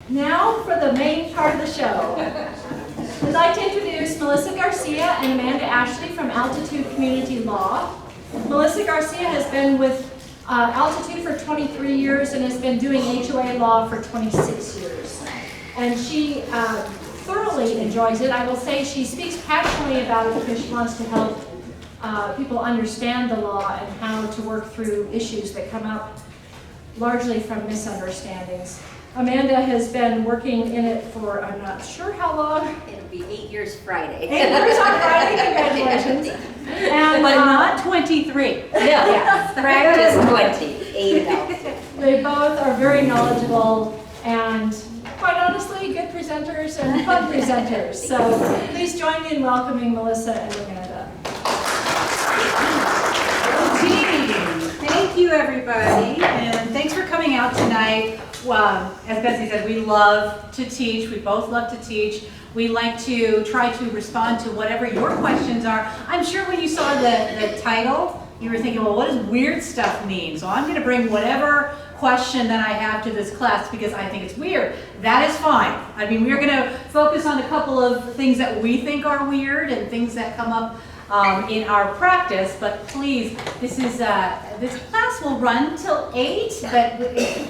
Now for the main part of the show. I'd like to introduce Melissa Garcia and Amanda Ashley from Altitude Community Law. Melissa Garcia has been with Altitude for 23 years and has been doing HOA law for 26 years. And she thoroughly enjoys it. I will say she speaks passionately about it because she wants to help people understand the law and how to work through issues that come up largely from misunderstandings. Amanda has been working in it for, I'm not sure how long. It'll be 8 years Friday. 8 years on Friday, congratulations. And, but not 23. Yeah, practice 20, 8 adults. They both are very knowledgeable and, quite honestly, good presenters and fun presenters. So please join me in welcoming Melissa and Amanda. Thank you, everybody, and thanks for coming out tonight. Well, as Betsy said, we love to teach. We both love to teach. We like to try to respond to whatever your questions are. I'm sure when you saw the title, you were thinking, well, what does weird stuff mean? So I'm going to bring whatever question that I have to this class because I think it's weird. That is fine. I mean, we're going to focus on a couple of things that we think are weird and things that come up in our practice, but please, this class will run till 8, but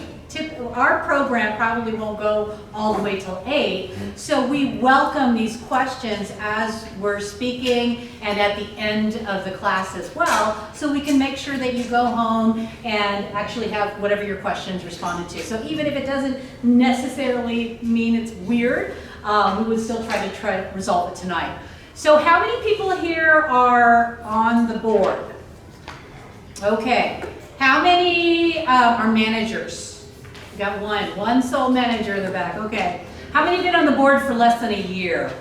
our program probably won't go all the way till 8, so we welcome these questions as we're speaking and at the end of the class as well, so we can make sure that you go home and actually have whatever your questions responded to. So even if it doesn't necessarily mean it's weird, we would still try to resolve it tonight. So how many people here are on the board? Okay. How many are managers? We got one sole manager in the back. Okay. How many have been on the board for less than a year?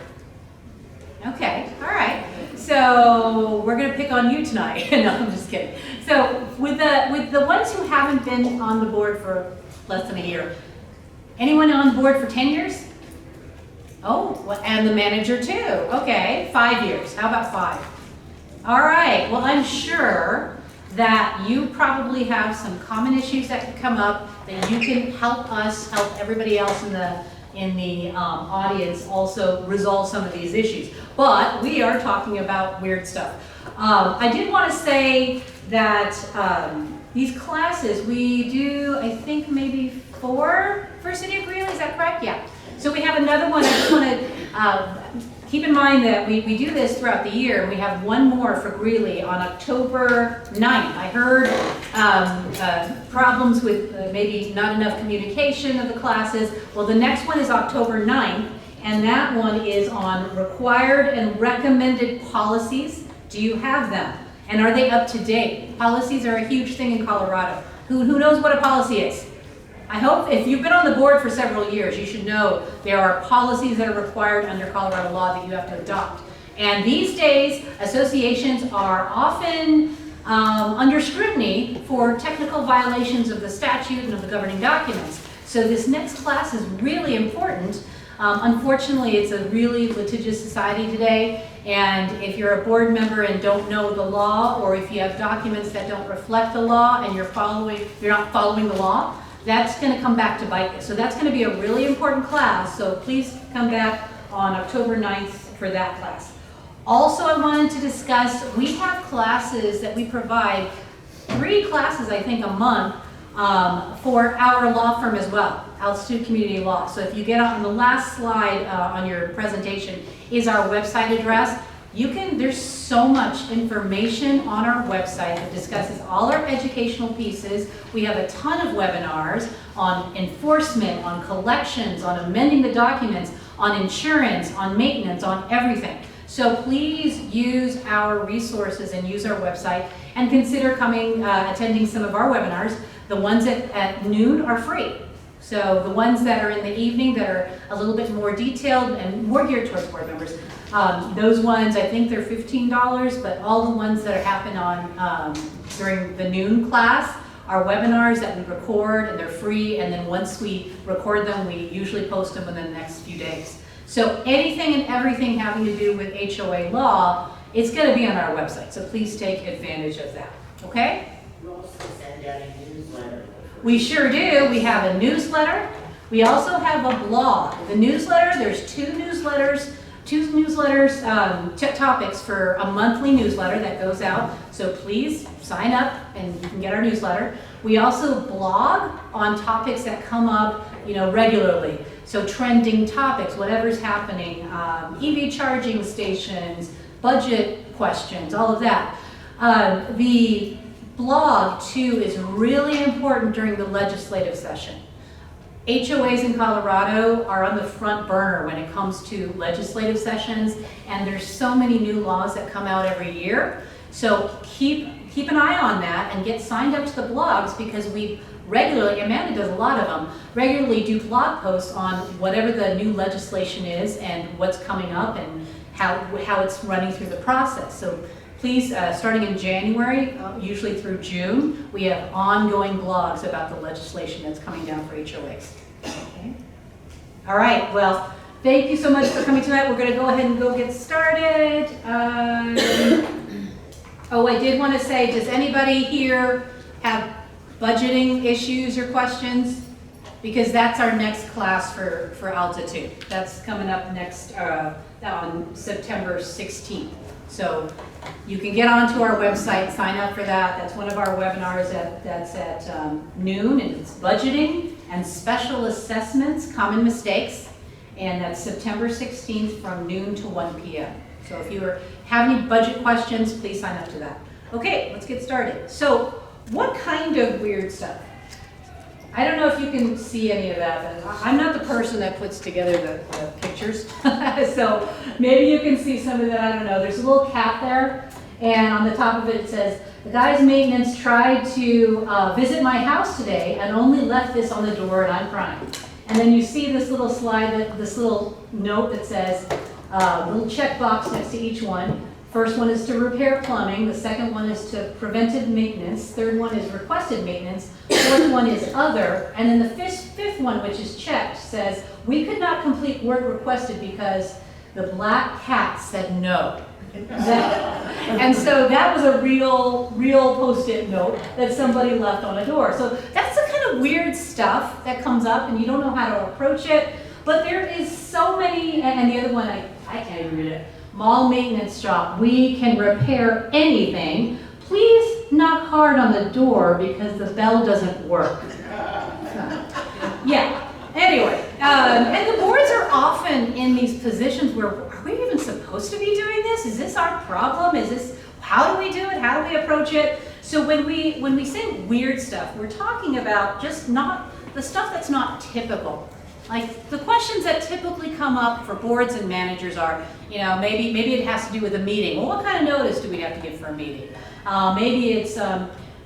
Okay. All right. So we're going to pick on you tonight. No, I'm just kidding. So with the ones who haven't been on the board for less than a year, anyone on the board for 10 years? Oh, and the manager too. Okay, 5 years. How about 5? All right. Well, I'm sure that you probably have some common issues that could come up that you can help us, help everybody else in the audience also resolve some of these issues. But we are talking about weird stuff. I did want to say that these classes, we do, I think, maybe 4 for City of Greeley. Is that correct? Yeah. So we have another one. I just want to keep in mind that we do this throughout the year, and we have one more for Greeley on October 9th. I heard problems with maybe not enough communication of the classes. Well, the next one is October 9th, and that one is on required and recommended policies. Do you have them? And are they up to date? Policies are a huge thing in Colorado. Who knows what a policy is? I hope if you've been on the board for several years, you should know there are policies that are required under Colorado law that you have to adopt. And these days, associations are often under scrutiny for technical violations of the statute and of the governing documents. So this next class is really important. Unfortunately, it's a really litigious society today, and if you're a board member and don't know the law, or if you have documents that don't reflect the law and you're not following the law, that's going to come back to bite you. So that's going to be a really important class, so please come back on October 9th for that class. Also, I wanted to discuss, we have classes that we provide, 3 classes I think a month for our law firm as well, Altitude Community Law. So if you get on the last slide on your presentation is our website address. There's so much information on our website that discusses all our educational pieces. We have a ton of webinars on enforcement, on collections, on amending the documents, on insurance, on maintenance, on everything. So please use our resources and use our website, and consider attending some of our webinars. The ones at noon are free. So the ones that are in the evening that are a little bit more detailed and more geared towards board members, those ones, I think they're $15, but all the ones that happen on during the noon class are webinars that we record, and they're free, and then once we record them, we usually post them within the next few days. So anything and everything having to do with HOA law, it's going to be on our website, so please take advantage of that, okay? You also send out a newsletter. We sure do. We have a newsletter. We also have a blog. The newsletter, there's two newsletters, topics for a monthly newsletter that goes out. So please sign up and you can get our newsletter. We also blog on topics that come up, regularly. So trending topics, whatever's happening, EV charging stations, budget questions, all of that. The blog too is really important during the legislative session. HOAs in Colorado are on the front burner when it comes to legislative sessions, and there's so many new laws that come out every year. So keep an eye on that and get signed up to the blogs, because we regularly, Amanda does a lot of them, regularly do blog posts on whatever the new legislation is and what's coming up and how it's running through the process. So please, starting in January, usually through June, we have ongoing blogs about the legislation that's coming down for HOAs. Okay. All right, well, thank you so much for coming tonight. We're going to go ahead and go get started. Oh, I did want to say, does anybody here have budgeting issues or questions? Because that's our next class for Altitude. That's coming up next on September 16th. So you can get onto our website, sign up for that. That's one of our webinars that's at noon, and it's budgeting and special assessments, common mistakes. And that's September 16th from noon to 1 p.m. So if you have any budget questions, please sign up to that. Okay, let's get started. So what kind of weird stuff? I don't know if you can see any of that, but I'm not the person that puts together the pictures. So maybe you can see some of that, I don't know. There's a little cat there, and on the top of it says, the guy's maintenance tried to visit my house today and only left this on the door, and I'm crying. And then you see this little slide, this little note that says, little check box next to each one. First one is to repair plumbing, the second one is to preventive maintenance, third one is requested maintenance, fourth one is other, and then the fifth one, which is checked, says, we could not complete work requested because the black cat said no. And so that was a real post-it note that somebody left on a door. So that's the kind of weird stuff that comes up and you don't know how to approach it, but there is so many, and the other one, I can't even read it. Mall maintenance shop, we can repair anything. Please knock hard on the door because the bell doesn't work. Yeah, anyway, and the boards are often in these positions where, are we even supposed to be doing this? Is this our problem? How do we do it? How do we approach it? So when we say weird stuff, we're talking about just not the stuff that's not typical. Like the questions that typically come up for boards and managers are, maybe it has to do with a meeting. Well, what kind of notice do we have to give for a meeting? Maybe it's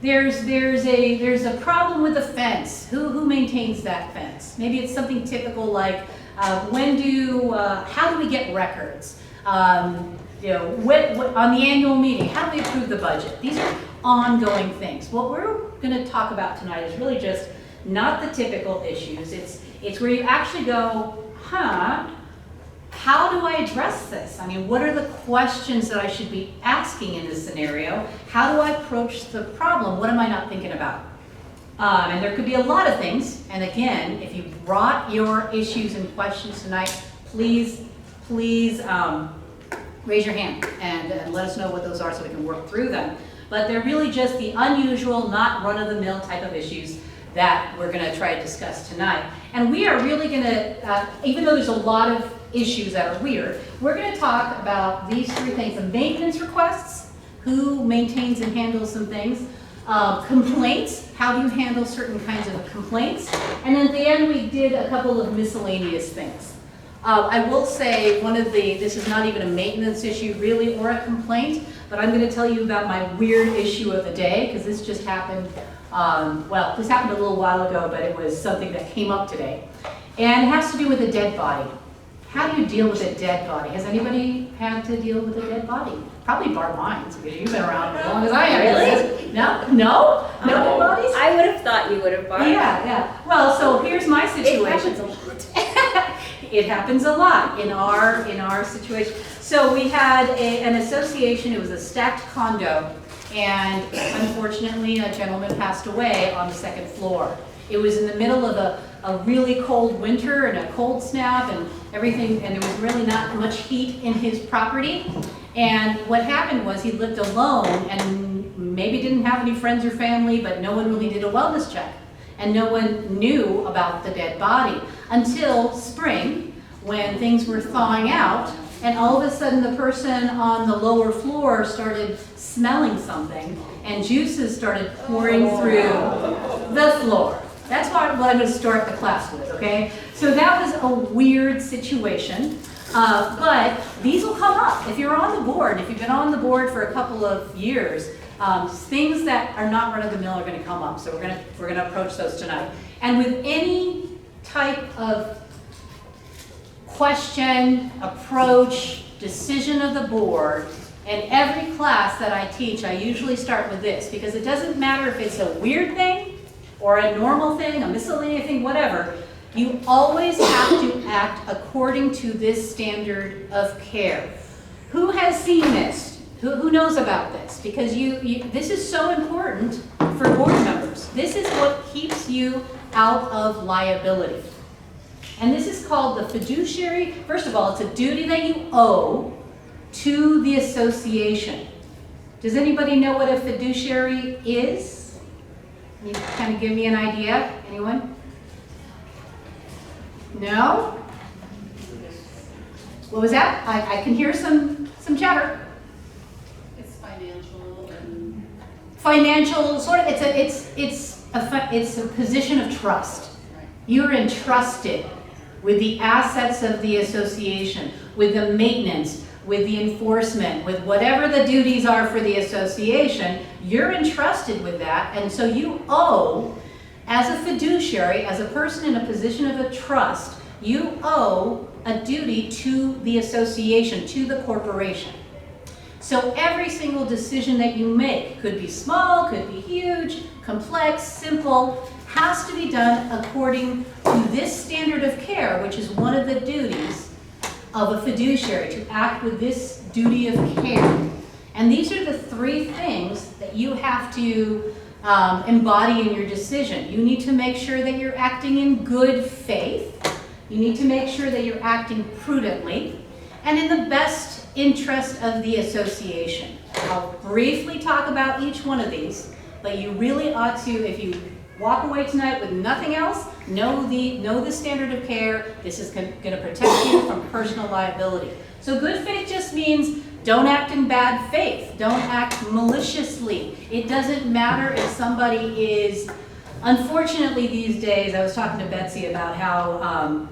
there's a problem with the fence. Who maintains that fence? Maybe it's something typical like how do we get records? On the annual meeting, how do we approve the budget? These are ongoing things. What we're going to talk about tonight is really just not the typical issues. It's where you actually go, how do I address this? I mean, what are the questions that I should be asking in this scenario? How do I approach the problem? What am I not thinking about? And there could be a lot of things. And again, if you brought your issues and questions tonight, please raise your hand and let us know what those are so we can work through them. But they're really just the unusual, not run-of-the-mill type of issues that we're going to try to discuss tonight. And we are really going to, even though there's a lot of issues that are weird, we're going to talk about these three things: the maintenance requests, who maintains and handles some things, complaints, how do you handle certain kinds of complaints, and then at the end we did a couple of miscellaneous things. I will say this is not even a maintenance issue really or a complaint, but I'm going to tell you about my weird issue of the day, because this just happened. This happened a little while ago, but it was something that came up today. And it has to do with a dead body. How do you deal with a dead body? Has anybody had to deal with a dead body? Probably Barb Mines, because you've been around as long as I have. Really? No dead bodies? I would have thought you would have, Barb. Yeah. Well, so here's my situation. It happens a lot. It happens a lot in our situation. So we had an association. It was a stacked condo. And unfortunately, a gentleman passed away on the second floor. It was in the middle of a really cold winter and a cold snap and everything, and there was really not much heat in his property. And what happened was he lived alone and maybe didn't have any friends or family, but no one really did a wellness check. And no one knew about the dead body until spring, when things were thawing out, and all of a sudden the person on the lower floor started smelling something, and juices started pouring through the floor. That's what I'm going to start the class with, okay? So that was a weird situation, but these will come up. If you're on the board, if you've been on the board for a couple of years, things that are not run-of-the-mill are going to come up. So we're going to approach those tonight. And with any type of question, approach, decision of the board, in every class that I teach, I usually start with this, because it doesn't matter if it's a weird thing or a normal thing, a miscellaneous thing, whatever, you always have to act according to this standard of care. Who has seen this? Who knows about this? Because this is so important for board members. This is what keeps you out of liability. And this is called the fiduciary. First of all, it's a duty that you owe to the association. Does anybody know what a fiduciary is? Can you kind of give me an idea? Anyone? No? What was that? I can hear some chatter. It's financial and Financial, sort of. It's a position of trust. You're entrusted with the assets of the association, with the maintenance, with the enforcement, with whatever the duties are for the association. You're entrusted with that, and so you owe, as a fiduciary, as a person in a position of a trust, you owe a duty to the association, to the corporation. So every single decision that you make, could be small, could be huge, complex, simple, has to be done according to this standard of care, which is one of the duties of a fiduciary, to act with this duty of care. And these are the three things that you have to embody in your decision. You need to make sure that you're acting in good faith. You need to make sure that you're acting prudently and in the best interest of the association. I'll briefly talk about each one of these, but you really ought to, if you walk away tonight with nothing else, know the standard of care. This is going to protect you from personal liability. So good faith just means don't act in bad faith. Don't act maliciously. It doesn't matter if somebody is, unfortunately these days, I was talking to Betsy about how,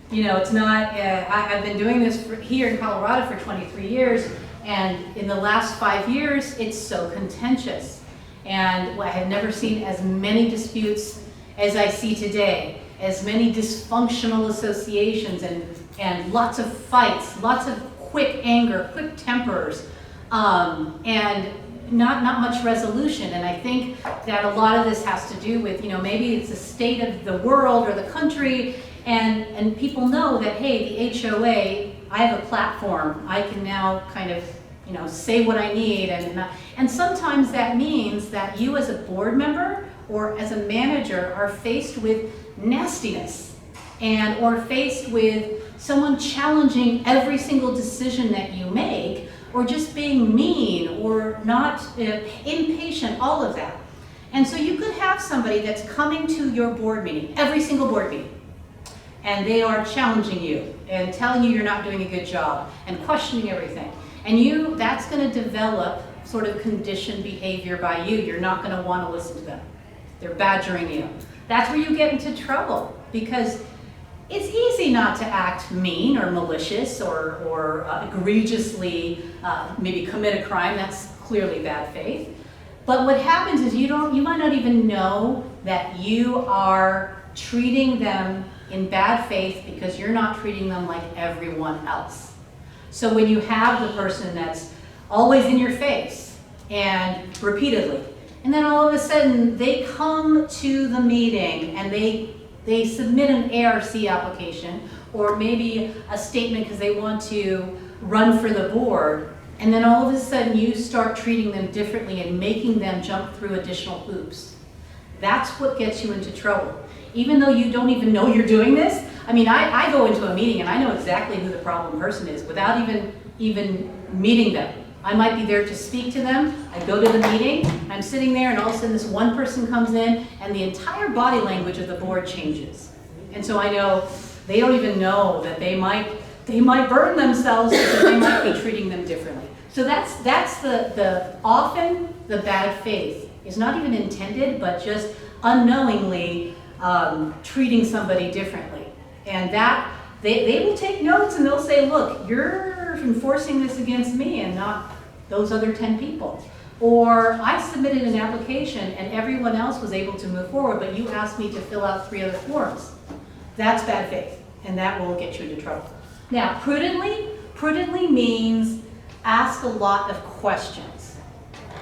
it's not, I've been doing this here in Colorado for 23 years, and in the last 5 years, it's so contentious. And I have never seen as many disputes as I see today, as many dysfunctional associations and lots of fights, lots of quick anger, quick tempers, and not much resolution. And I think that a lot of this has to do with, maybe it's the state of the world or the country, and people know that, hey, the HOA, I have a platform. I can now kind of say what I need, and sometimes that means that you as a board member or as a manager are faced with nastiness or faced with someone challenging every single decision that you make, or just being mean or not impatient, all of that. And so you could have somebody that's coming to your board meeting, every single board meeting, and they are challenging you and telling you you're not doing a good job and questioning everything. And that's going to develop sort of conditioned behavior by you. You're not going to want to listen to them. They're badgering you. That's where you get into trouble, because it's easy not to act mean or malicious or egregiously maybe commit a crime. That's clearly bad faith. But what happens is you might not even know that you are treating them in bad faith because you're not treating them like everyone else. So when you have the person that's always in your face and repeatedly, and then all of a sudden they come to the meeting and they submit an ARC application or maybe a statement because they want to run for the board, and then all of a sudden you start treating them differently and making them jump through additional hoops. That's what gets you into trouble. even though you don't even know you're doing this. I mean, I go into a meeting and I know exactly who the problem person is without even meeting them. I might be there to speak to them. I go to the meeting, I'm sitting there, and all of a sudden this one person comes in and the entire body language of the board changes. And so I know they don't even know that they might burn themselves because they might be treating them differently. So that's the often the bad faith is not even intended, but just unknowingly treating somebody differently. And that they will take notes and they'll say, look, you're enforcing this against me and not those other 10 people. Or I submitted an application and everyone else was able to move forward, but you asked me to fill out 3 other forms. That's bad faith, and that will get you into trouble. Now, prudently means ask a lot of questions,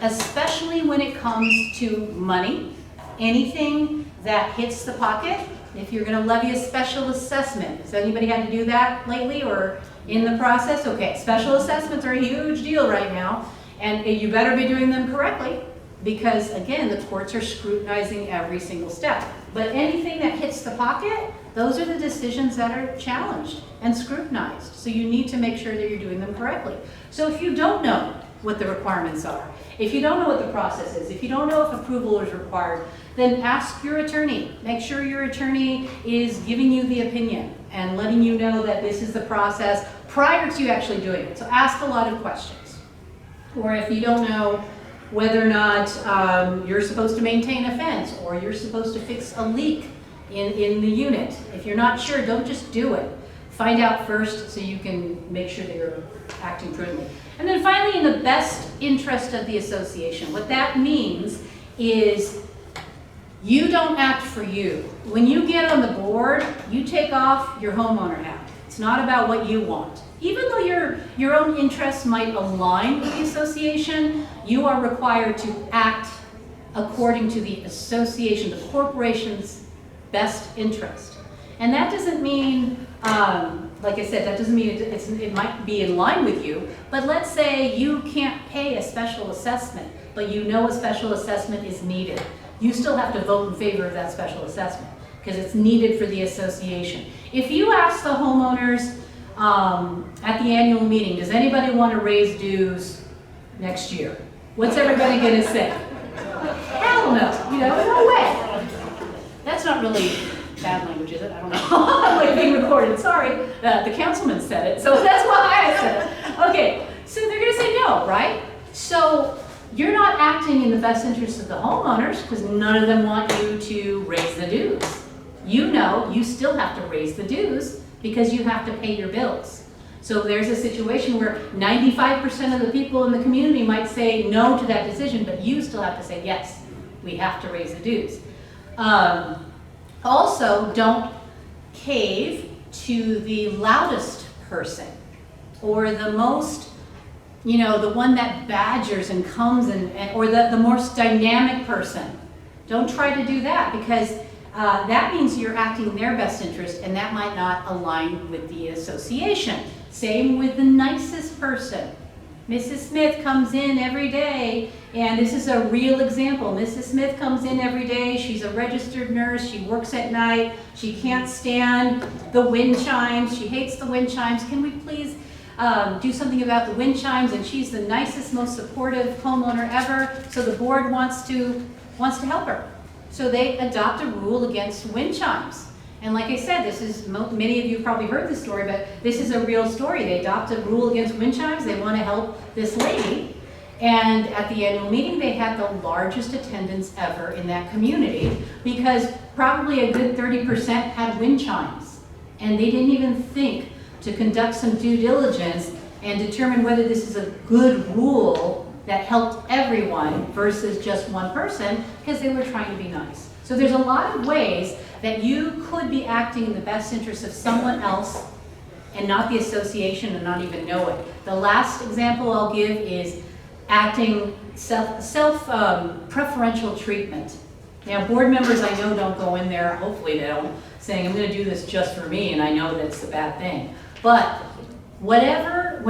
especially when it comes to money, anything that hits the pocket. If you're going to levy a special assessment, has anybody had to do that lately or in the process? Okay, special assessments are a huge deal right now, and you better be doing them correctly because, again, the courts are scrutinizing every single step. But anything that hits the pocket, those are the decisions that are challenged and scrutinized. So you need to make sure that you're doing them correctly. So if you don't know what the requirements are, if you don't know what the process is, if you don't know if approval is required, then ask your attorney. Make sure your attorney is giving you the opinion and letting you know that this is the process prior to you actually doing it. So ask a lot of questions. Or if you don't know whether or not you're supposed to maintain a fence or you're supposed to fix a leak in the unit. If you're not sure, don't just do it. Find out first so you can make sure that you're acting prudently. And then finally, in the best interest of the association. What that means is you don't act for you. When you get on the board, you take off your homeowner hat. It's not about what you want. Even though your own interests might align with the association, you are required to act according to the association, the corporation's best interest. And that doesn't mean, like I said, that doesn't mean it might be in line with you, but let's say you can't pay a special assessment, but you know a special assessment is needed. You still have to vote in favor of that special assessment because it's needed for the association. If you ask the homeowners at the annual meeting, does anybody want to raise dues next year? What's everybody going to say? Hell no, no way. That's not really bad language, is it? I don't know. I'm like being recorded, sorry. The councilman said it, so that's why I said it. Okay, so they're going to say no, right? So you're not acting in the best interest of the homeowners because none of them want you to raise the dues. You know you still have to raise the dues because you have to pay your bills. So there's a situation where 95% of the people in the community might say no to that decision, but you still have to say yes, we have to raise the dues. Also, don't cave to the loudest person or the most, the one that badgers and comes or the most dynamic person. Don't try to do that because that means you're acting in their best interest and that might not align with the association. Same with the nicest person. Mrs. Smith comes in every day, and this is a real example. Mrs. Smith comes in every day. She's a registered nurse. She works at night. She can't stand the wind chimes. She hates the wind chimes. Can we please do something about the wind chimes? And she's the nicest, most supportive homeowner ever. So the board wants to help her. So they adopt a rule against wind chimes. And like I said, this is, many of you probably heard this story, but this is a real story. They adopt a rule against wind chimes. They want to help this lady. And at the annual meeting, they had the largest attendance ever in that community because probably a good 30% had wind chimes. And they didn't even think to conduct some due diligence and determine whether this is a good rule that helped everyone versus just one person because they were trying to be nice. So there's a lot of ways that you could be acting in the best interest of someone else and not the association and not even know it. The last example I'll give is acting self-preferential treatment. Now, board members I know don't go in there, hopefully they don't, saying I'm going to do this just for me and I know that's a bad thing. But whenever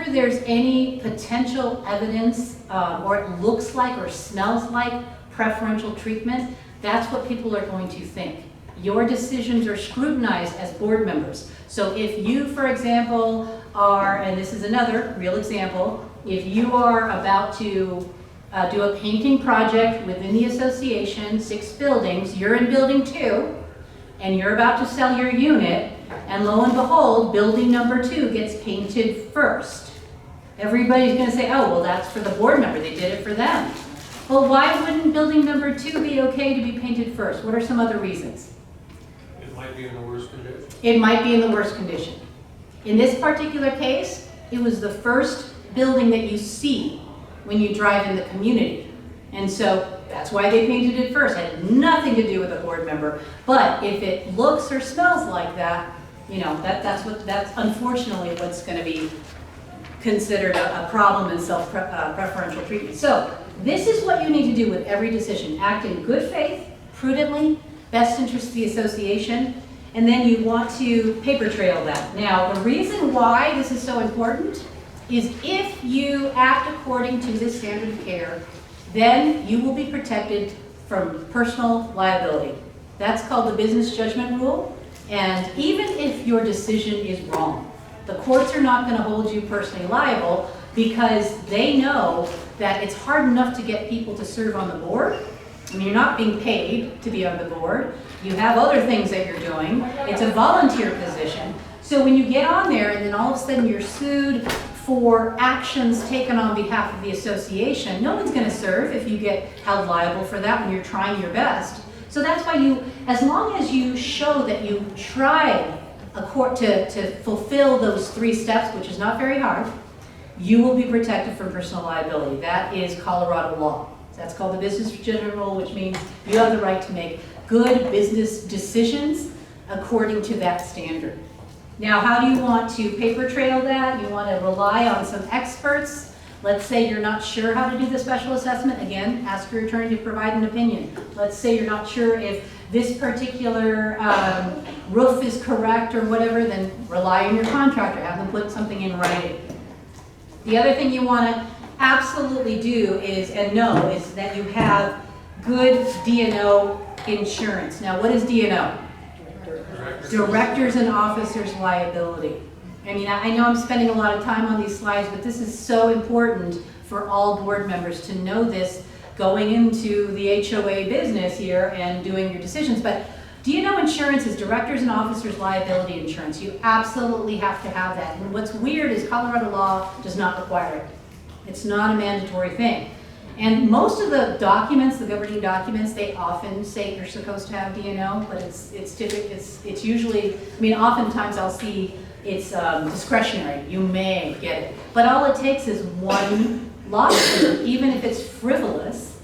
there's any potential evidence or it looks like or smells like preferential treatment, that's what people are going to think. your decisions are scrutinized as board members. So if you, for example, are, and this is another real example, if you are about to do a painting project within the association, 6 buildings, you're in building 2, and you're about to sell your unit, and lo and behold, building number 2 gets painted first. Everybody's gonna say, oh, well, that's for the board member, they did it for them. Well, why wouldn't building number 2 be okay to be painted first? What are some other reasons? It might be in the worst condition. It might be in the worst condition. In this particular case, it was the first building that you see when you drive in the community. And so that's why they painted it first. It had nothing to do with a board member. But if it looks or smells like that, you know, that's unfortunately what's going to be considered a problem in self-preferential treatment. So this is what you need to do with every decision. Act in good faith, prudently, best interest of the association, and then you want to paper trail that. Now, the reason why this is so important is if you act according to this standard of care, then you will be protected from personal liability. That's called the business judgment rule. And even if your decision is wrong, the courts are not going to hold you personally liable because they know that it's hard enough to get people to serve on the board. I mean, you're not being paid to be on the board. You have other things that you're doing. It's a volunteer position. So when you get on there and then all of a sudden you're sued for actions taken on behalf of the association, no one's going to serve if you get held liable for that when you're trying your best. So that's why you, as long as you show that you tried to fulfill those 3 steps, which is not very hard, you will be protected from personal liability. That is Colorado law. That's called the business judgment rule, which means you have the right to make good business decisions according to that standard. Now, how do you want to paper trail that? You want to rely on some experts. Let's say you're not sure how to do the special assessment. Again, ask your attorney to provide an opinion. Let's say you're not sure if this particular roof is correct or whatever, then rely on your contractor. Have them put something in writing. The other thing you want to absolutely do is that you have good D&O insurance. Now, what is D&O? Directors and officers liability. I mean, I know I'm spending a lot of time on these slides, but this is so important for all board members to know this going into the HOA business here and doing your decisions. But D&O insurance is directors and officers liability insurance. You absolutely have to have that. And what's weird is Colorado law does not require it. It's not a mandatory thing. And most of the documents, the governing documents, they often say you're supposed to have D&O, but it's usually, I mean, oftentimes I'll see it's discretionary. You may get it. But all it takes is one lawsuit, even if it's frivolous,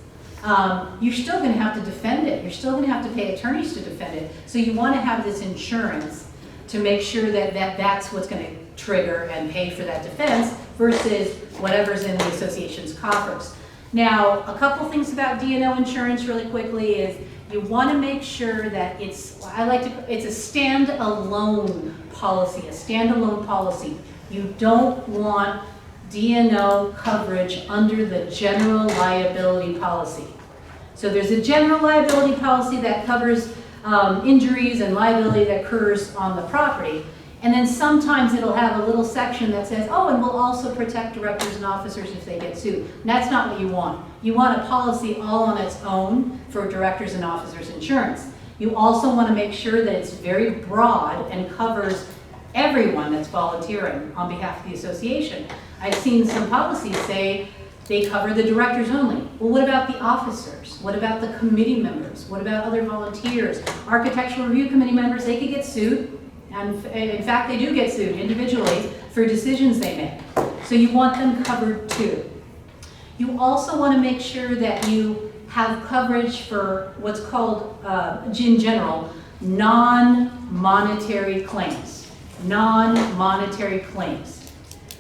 you're still going to have to defend it. You're still going to have to pay attorneys to defend it. So you want to have this insurance to make sure that that's what's going to trigger and pay for that defense versus whatever's in the association's coffers. Now, a couple things about D&O insurance really quickly is you want to make sure that it's a stand-alone policy. You don't want D&O coverage under the general liability policy. So there's a general liability policy that covers injuries and liability that occurs on the property. And then sometimes it'll have a little section that says, oh, and we'll also protect directors and officers if they get sued. And that's not what you want. You want a policy all on its own for directors and officers insurance. You also want to make sure that it's very broad and covers everyone that's volunteering on behalf of the association. I've seen some policies say they cover the directors only. Well, what about the officers? What about the committee members? What about other volunteers? Architectural review committee members, they could get sued. And in fact, they do get sued individually for decisions they make. So you want them covered too. You also want to make sure that you have coverage for what's called, in general, non-monetary claims. Non-monetary claims.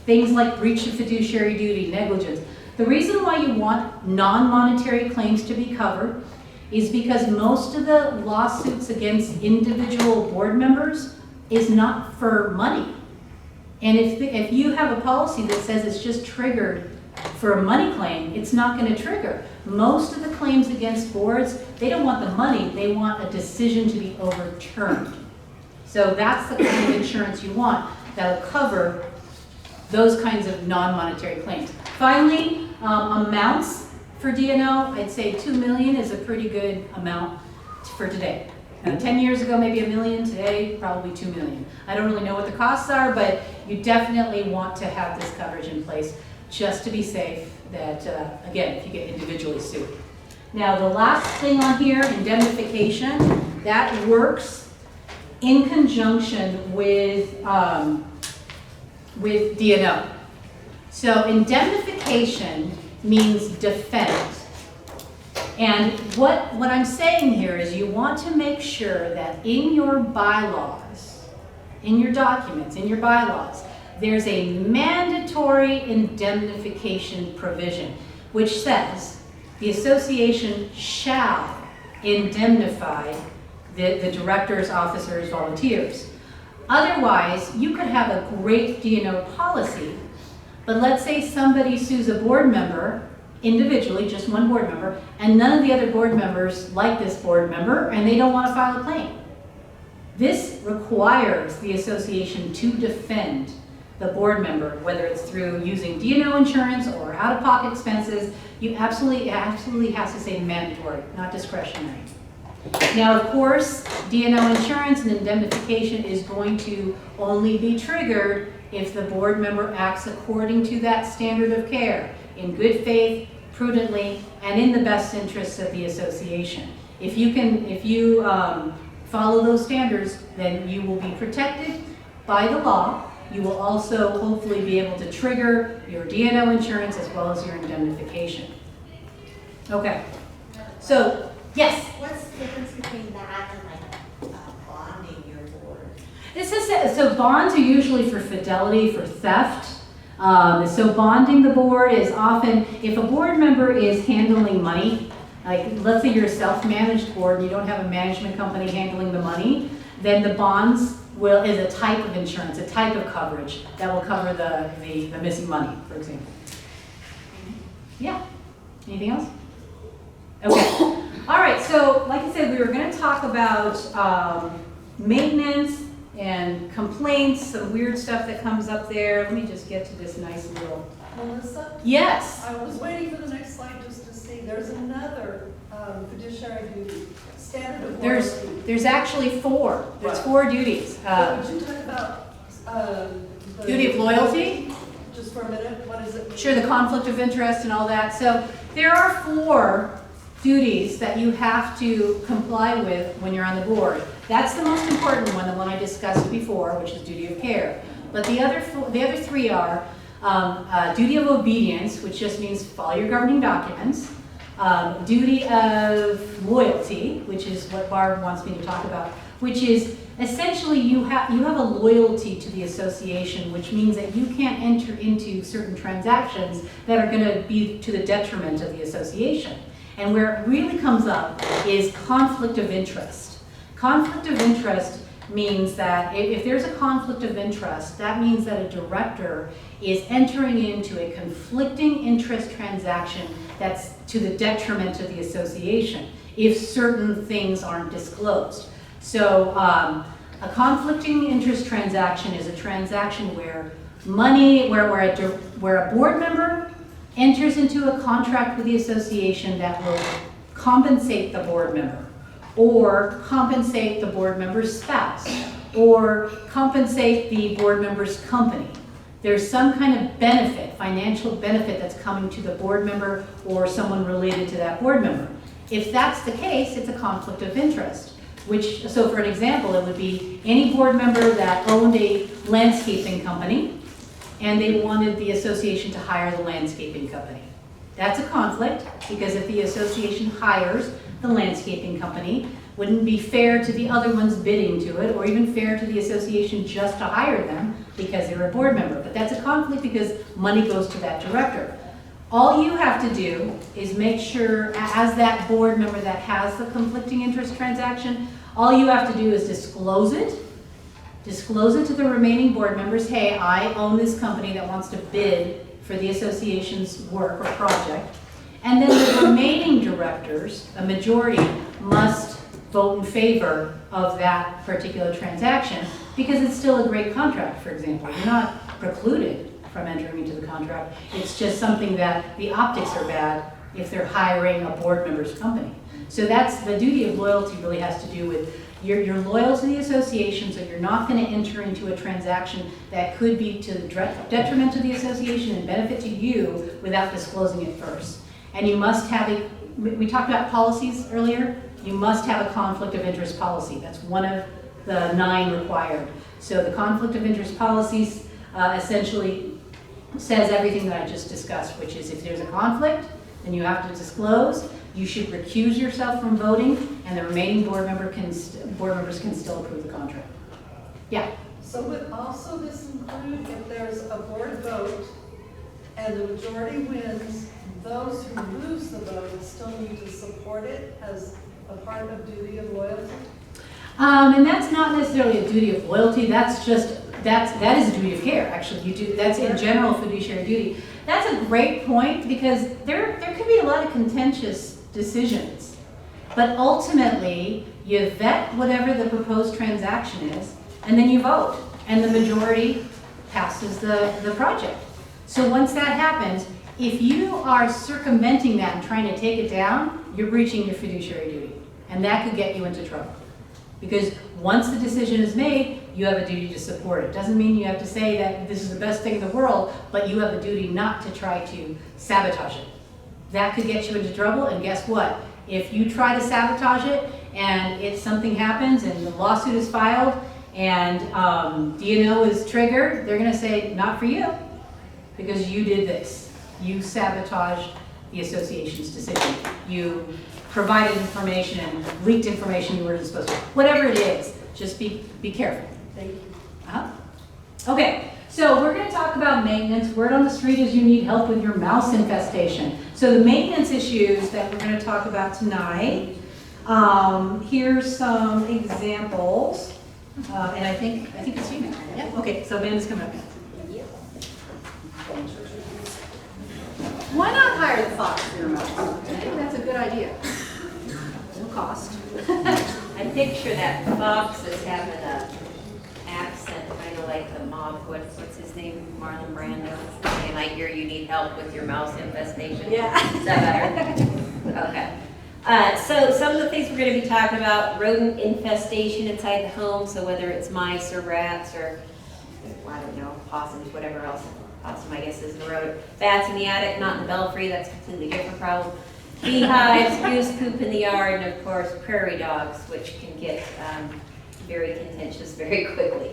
Things like breach of fiduciary duty, negligence. The reason why you want non-monetary claims to be covered is because most of the lawsuits against individual board members is not for money. And if you have a policy that says it's just triggered For a money claim, it's not going to trigger. Most of the claims against boards, they don't want the money, they want a decision to be overturned. So that's the kind of insurance you want that'll cover those kinds of non-monetary claims. Finally, amounts for D&O, I'd say 2 million is a pretty good amount for today. 10 years ago, maybe $1 million. Today, probably 2 million. I don't really know what the costs are, but you definitely want to have this coverage in place just to be safe that, again, if you get individually sued. Now, the last thing on here, indemnification, that works in conjunction with D&O. So indemnification means defend. And what I'm saying here is you want to make sure that in your bylaws, in your documents, in your bylaws, there's a mandatory indemnification provision, which says the association shall indemnify the directors, officers, volunteers. Otherwise, you could have a great D&O policy, but let's say somebody sues a board member individually, just one board member, and none of the other board members like this board member, and they don't want to file a claim. This requires the association to defend the board member, whether it's through using D&O insurance or out-of-pocket expenses. You absolutely has to say mandatory, not discretionary. Now, of course, D&O insurance and indemnification is going to only be triggered if the board member acts according to that standard of care, in good faith, prudently, and in the best interests of the association. If you follow those standards, then you will be protected by the law. You will also hopefully be able to trigger your D&O insurance as well as your indemnification. Okay, so yes? What's the difference between that and like bonding your board? So bonds are usually for fidelity, for theft. So bonding the board is often, if a board member is handling money, like let's say you're a self-managed board and you don't have a management company handling the money, then the bonds is a type of insurance, a type of coverage that will cover the missing money, for example. Yeah, anything else? Okay, all right, so like I said, we were gonna talk about maintenance and complaints, some weird stuff that comes up there. Let me just get to this nice little. Melissa? Yes. I was waiting for the next slide just to see, there's another fiduciary duty, standard of loyalty. There's actually 4. There's 4 duties. Would you talk about the Duty of loyalty? Just for a minute, what is it? Sure, the conflict of interest and all that. So there are 4 duties that you have to comply with when you're on the board. That's the most important one, the one I discussed before, which is duty of care. But the other 3 are duty of obedience, which just means follow your governing documents. Duty of loyalty, which is what Barb wants me to talk about, which is essentially you have a loyalty to the association, which means that you can't enter into certain transactions that are going to be to the detriment of the association. And where it really comes up is conflict of interest. Conflict of interest means that if there's a conflict of interest, that means that a director is entering into a conflicting interest transaction that's to the detriment of the association if certain things aren't disclosed. So a conflicting interest transaction is a transaction where money, where a board member enters into a contract with the association that will compensate the board member, or compensate the board member's spouse, or compensate the board member's company. There's some kind of benefit, financial benefit that's coming to the board member or someone related to that board member. If that's the case, it's a conflict of interest. So for an example, it would be any board member that owned a landscaping company and they wanted the association to hire the landscaping company. That's a conflict, because if the association hires the landscaping company, wouldn't be fair to the other ones bidding to it, or even fair to the association just to hire them because they're a board member. But that's a conflict because money goes to that director. All you have to do is make sure, as that board member that has the conflicting interest transaction, all you have to do is disclose it to the remaining board members. Hey, I own this company that wants to bid for the association's work or project. And then the remaining directors, a majority, must vote in favor of that particular transaction because it's still a great contract, for example. You're not precluded from entering into the contract. It's just something that the optics are bad if they're hiring a board member's company. So that's the duty of loyalty really has to do with you're loyal to the association, so you're not going to enter into a transaction that could be to the detriment to the association and benefit to you without disclosing it first. And you must have we talked about policies earlier, you must have a conflict of interest policy. That's one of the 9 required. So the conflict of interest policies essentially says everything that I just discussed, which is if there's a conflict, then you have to disclose. You should recuse yourself from voting, and the remaining board members can still approve the contract. Yeah. So would also this include if there's a board vote and the majority wins, those who lose the vote still need to support it as a part of duty of loyalty? And that's not necessarily a duty of loyalty. That's just that is a duty of care. Actually, you do that's in general fiduciary duty. That's a great point because there could be a lot of contentious decisions, but ultimately you vet whatever the proposed transaction is, and then you vote, and the majority passes the project. So once that happens, if you are circumventing that and trying to take it down, you're breaching your fiduciary duty, and that could get you into trouble. Because once the decision is made, you have a duty to support it. Doesn't mean you have to say that this is the best thing in the world, but you have a duty not to try to sabotage it. That could get you into trouble, and guess what? If you try to sabotage it and if something happens and the lawsuit is filed and D&O is triggered, they're gonna say, not for you, because you did this. You sabotaged the association's decision. You provided information and leaked information you weren't supposed to. Whatever it is, just be careful. Thank you. Okay, so we're going to talk about maintenance. Word on the street is you need help with your mouse infestation. So the maintenance issues that we're going to talk about tonight, here's some examples. And I think it's you now. Yeah. Okay, so Amanda's coming up. Why not hire the fox for your mouse? I think that's a good idea. No cost. I picture that fox that's having a accent, kind of like the mob, what's his name, Marlon Brando, saying, I hear you need help with your mouse infestation. Yeah. Is that better? Okay. So some of the things we're going to be talking about, rodent infestation inside the home, so whether it's mice or rats or, I don't know, possums, whatever else. Possum, I guess, is the rodent. Bats in the attic, not in the belfry, that's a completely different problem. Beehives, goose poop in the yard, and of course prairie dogs, which can get very contentious very quickly.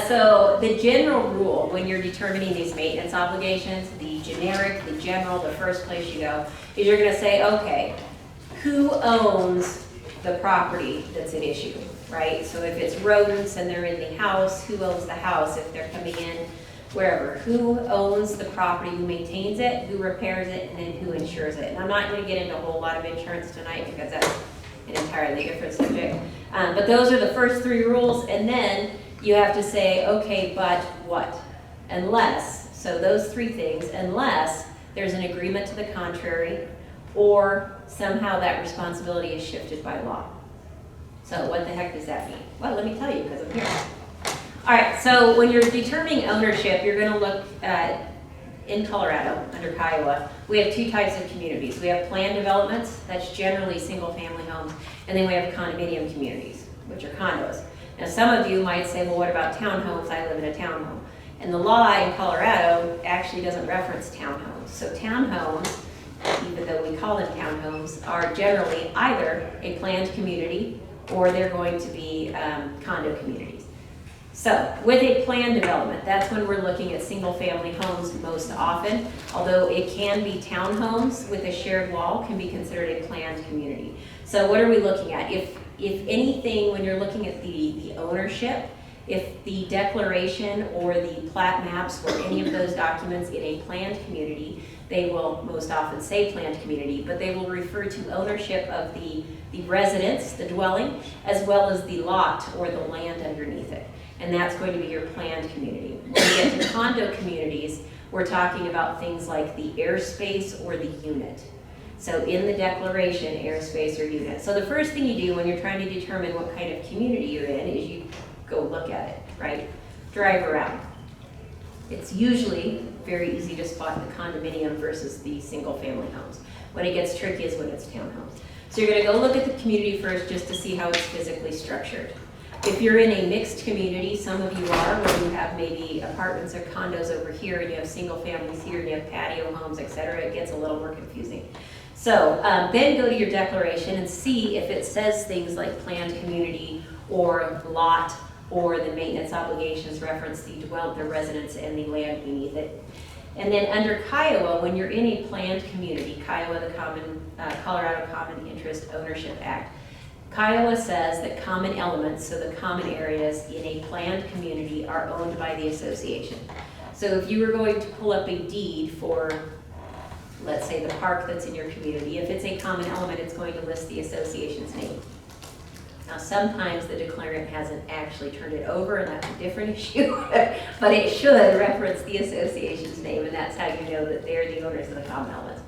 So the general rule when you're determining these maintenance obligations, the generic, the general, the first place you go, is you're going to say, okay, who owns the property that's at issue, right? So if it's rodents and they're in the house, who owns the house if they're coming in? Wherever, who owns the property, who maintains it, who repairs it, and then who insures it. And I'm not going to get into a whole lot of insurance tonight because that's an entirely different subject. But those are the first 3 rules, and then you have to say, okay, but what? Unless, so those 3 things, unless there's an agreement to the contrary, or somehow that responsibility is shifted by law. So what the heck does that mean? Well, let me tell you because I'm here. All right, so when you're determining ownership, you're going to look at, in Colorado, under Kiowa, we have 2 types of communities. We have planned developments, that's generally single-family homes, and then we have condominium communities, which are condos. Now, some of you might say, well, what about townhomes? I live in a townhome. And the law in Colorado actually doesn't reference townhomes. So townhomes, even though we call them townhomes, are generally either a planned community or they're going to be condo communities. So with a planned development, that's when we're looking at single-family homes most often, although it can be townhomes with a shared wall can be considered a planned community. So what are we looking at? If anything, when you're looking at the ownership, if the declaration or the plat maps or any of those documents in a planned community, they will most often say planned community, but they will refer to ownership of the residence, the dwelling, as well as the lot or the land underneath it. And that's going to be your planned community. When you get to condo communities, we're talking about things like the airspace or the unit. So in the declaration, airspace or unit. So the first thing you do when you're trying to determine what kind of community you're in is you go look at it, right? Drive around. It's usually very easy to spot the condominium versus the single family homes. When it gets tricky is when it's townhomes. So you're gonna go look at the community first just to see how it's physically structured. If you're in a mixed community, some of you are, where you have maybe apartments or condos over here and you have single families here and you have patio homes, etc., it gets a little more confusing. So then go to your declaration and see if it says things like planned community or lot or the maintenance obligations reference the residents and the land beneath it. And then under Kiowa, when you're in a planned community, Kiowa, the Colorado Common Interest Ownership Act, Kiowa says that common elements, so the common areas in a planned community, are owned by the association. So if you were going to pull up a deed for, let's say, the park that's in your community, if it's a common element, it's going to list the association's name. Now, sometimes the declarant hasn't actually turned it over, and that's a different issue, but it should reference the association's name, and that's how you know that they're the owners of the common elements.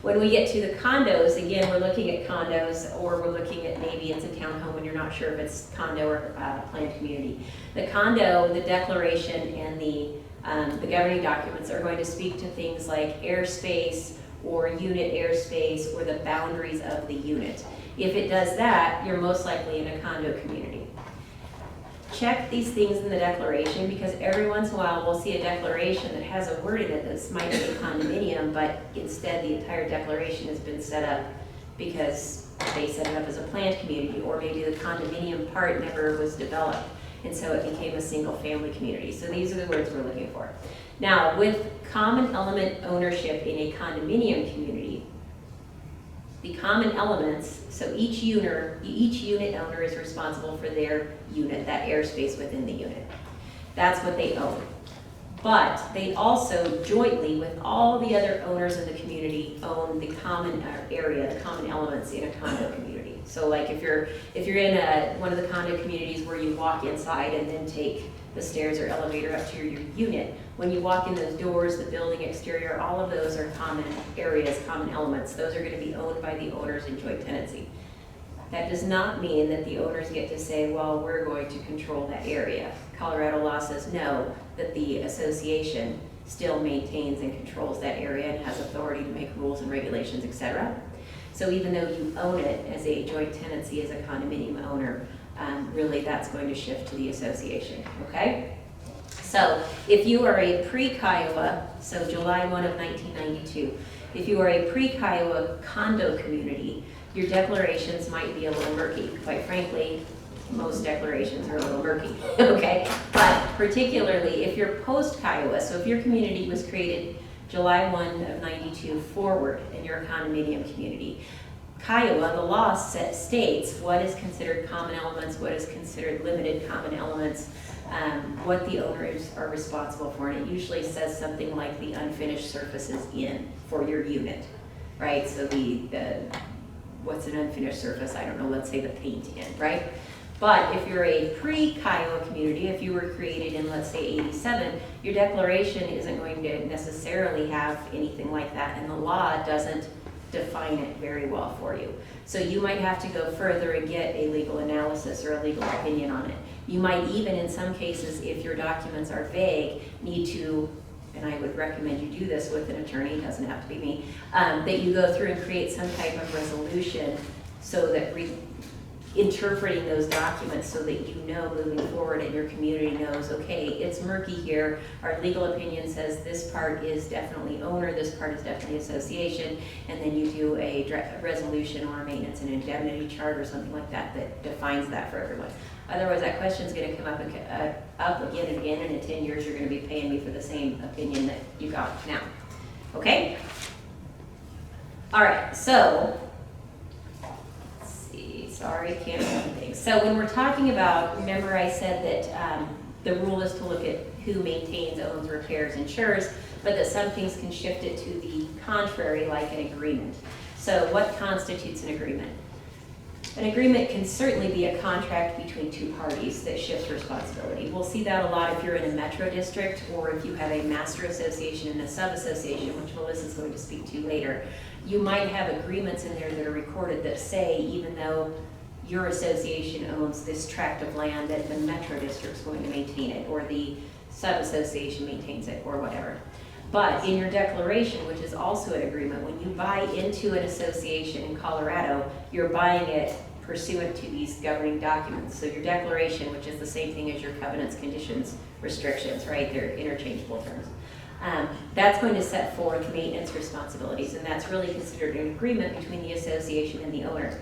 When we get to the condos, again, we're looking at condos, or we're looking at maybe it's a townhome and you're not sure if it's condo or planned community. The condo, the declaration, and the governing documents are going to speak to things like airspace or unit airspace or the boundaries of the unit. If it does that, you're most likely in a condo community. Check these things in the declaration, because every once in a while we'll see a declaration that has a word in it that might be a condominium, but instead the entire declaration has been set up because they set it up as a planned community, or maybe the condominium part never was developed, and so it became a single family community. So these are the words we're looking for. Now, with common element ownership in a condominium community, the common elements, so each unit owner is responsible for their unit, that airspace within the unit. That's what they own. But they also jointly, with all the other owners in the community, own the common area, the common elements in a condo community. So like if you're in one of the condo communities where you walk inside and then take the stairs or elevator up to your unit, when you walk in those doors, the building exterior, all of those are common areas, common elements. Those are going to be owned by the owners in joint tenancy. That does not mean that the owners get to say, well, we're going to control that area. Colorado law says no, that the association still maintains and controls that area and has authority to make rules and regulations, etc. So even though you own it as a joint tenancy, as a condominium owner, really that's going to shift to the association, okay? So if you are a pre-Kiowa, so July 1 of 1992, if you are a pre-Kiowa condo community, your declarations might be a little murky. Quite frankly, most declarations are a little murky, okay? But particularly if you're post-Kiowa, so if your community was created July 1 of 92 forward and you're a condominium community, Kiowa, the law states what is considered common elements, what is considered limited common elements, what the owners are responsible for, and it usually says something like the unfinished surfaces in for your unit, right? So what's an unfinished surface? I don't know, let's say the paint in, right? But if you're a pre-Kiowa community, if you were created in, let's say, 87, your declaration isn't going to necessarily have anything like that, and the law doesn't define it very well for you. So you might have to go further and get a legal analysis or a legal opinion on it. You might even, in some cases, if your documents are vague, need to, and I would recommend you do this with an attorney, it doesn't have to be me, that you go through and create some type of resolution so that interpreting those documents so that you know moving forward and your community knows, okay, it's murky here. Our legal opinion says this part is definitely owner, this part is definitely association, and then you do a resolution or a maintenance and indemnity chart or something like that that defines that for everyone. Otherwise, that question's going to come up again and again, and in 10 years you're going to be paying me for the same opinion that you got now. Okay? All right, so sorry, can't remember things. So when we're talking about, remember I said that the rule is to look at who maintains, owns, repairs, insures, but that some things can shift it to the contrary, like an agreement. So what constitutes an agreement? An agreement can certainly be a contract between two parties that shifts responsibility. We'll see that a lot if you're in a metro district or if you have a master association and a sub-association, which Melissa's going to speak to later. You might have agreements in there that are recorded that say, even though your association owns this tract of land, that the metro district's going to maintain it, or the sub-association maintains it, or whatever. But in your declaration, which is also an agreement, when you buy into an association in Colorado, you're buying it pursuant to these governing documents. So your declaration, which is the same thing as your covenants, conditions, restrictions, right? They're interchangeable terms. That's going to set forth maintenance responsibilities, and that's really considered an agreement between the association and the owner.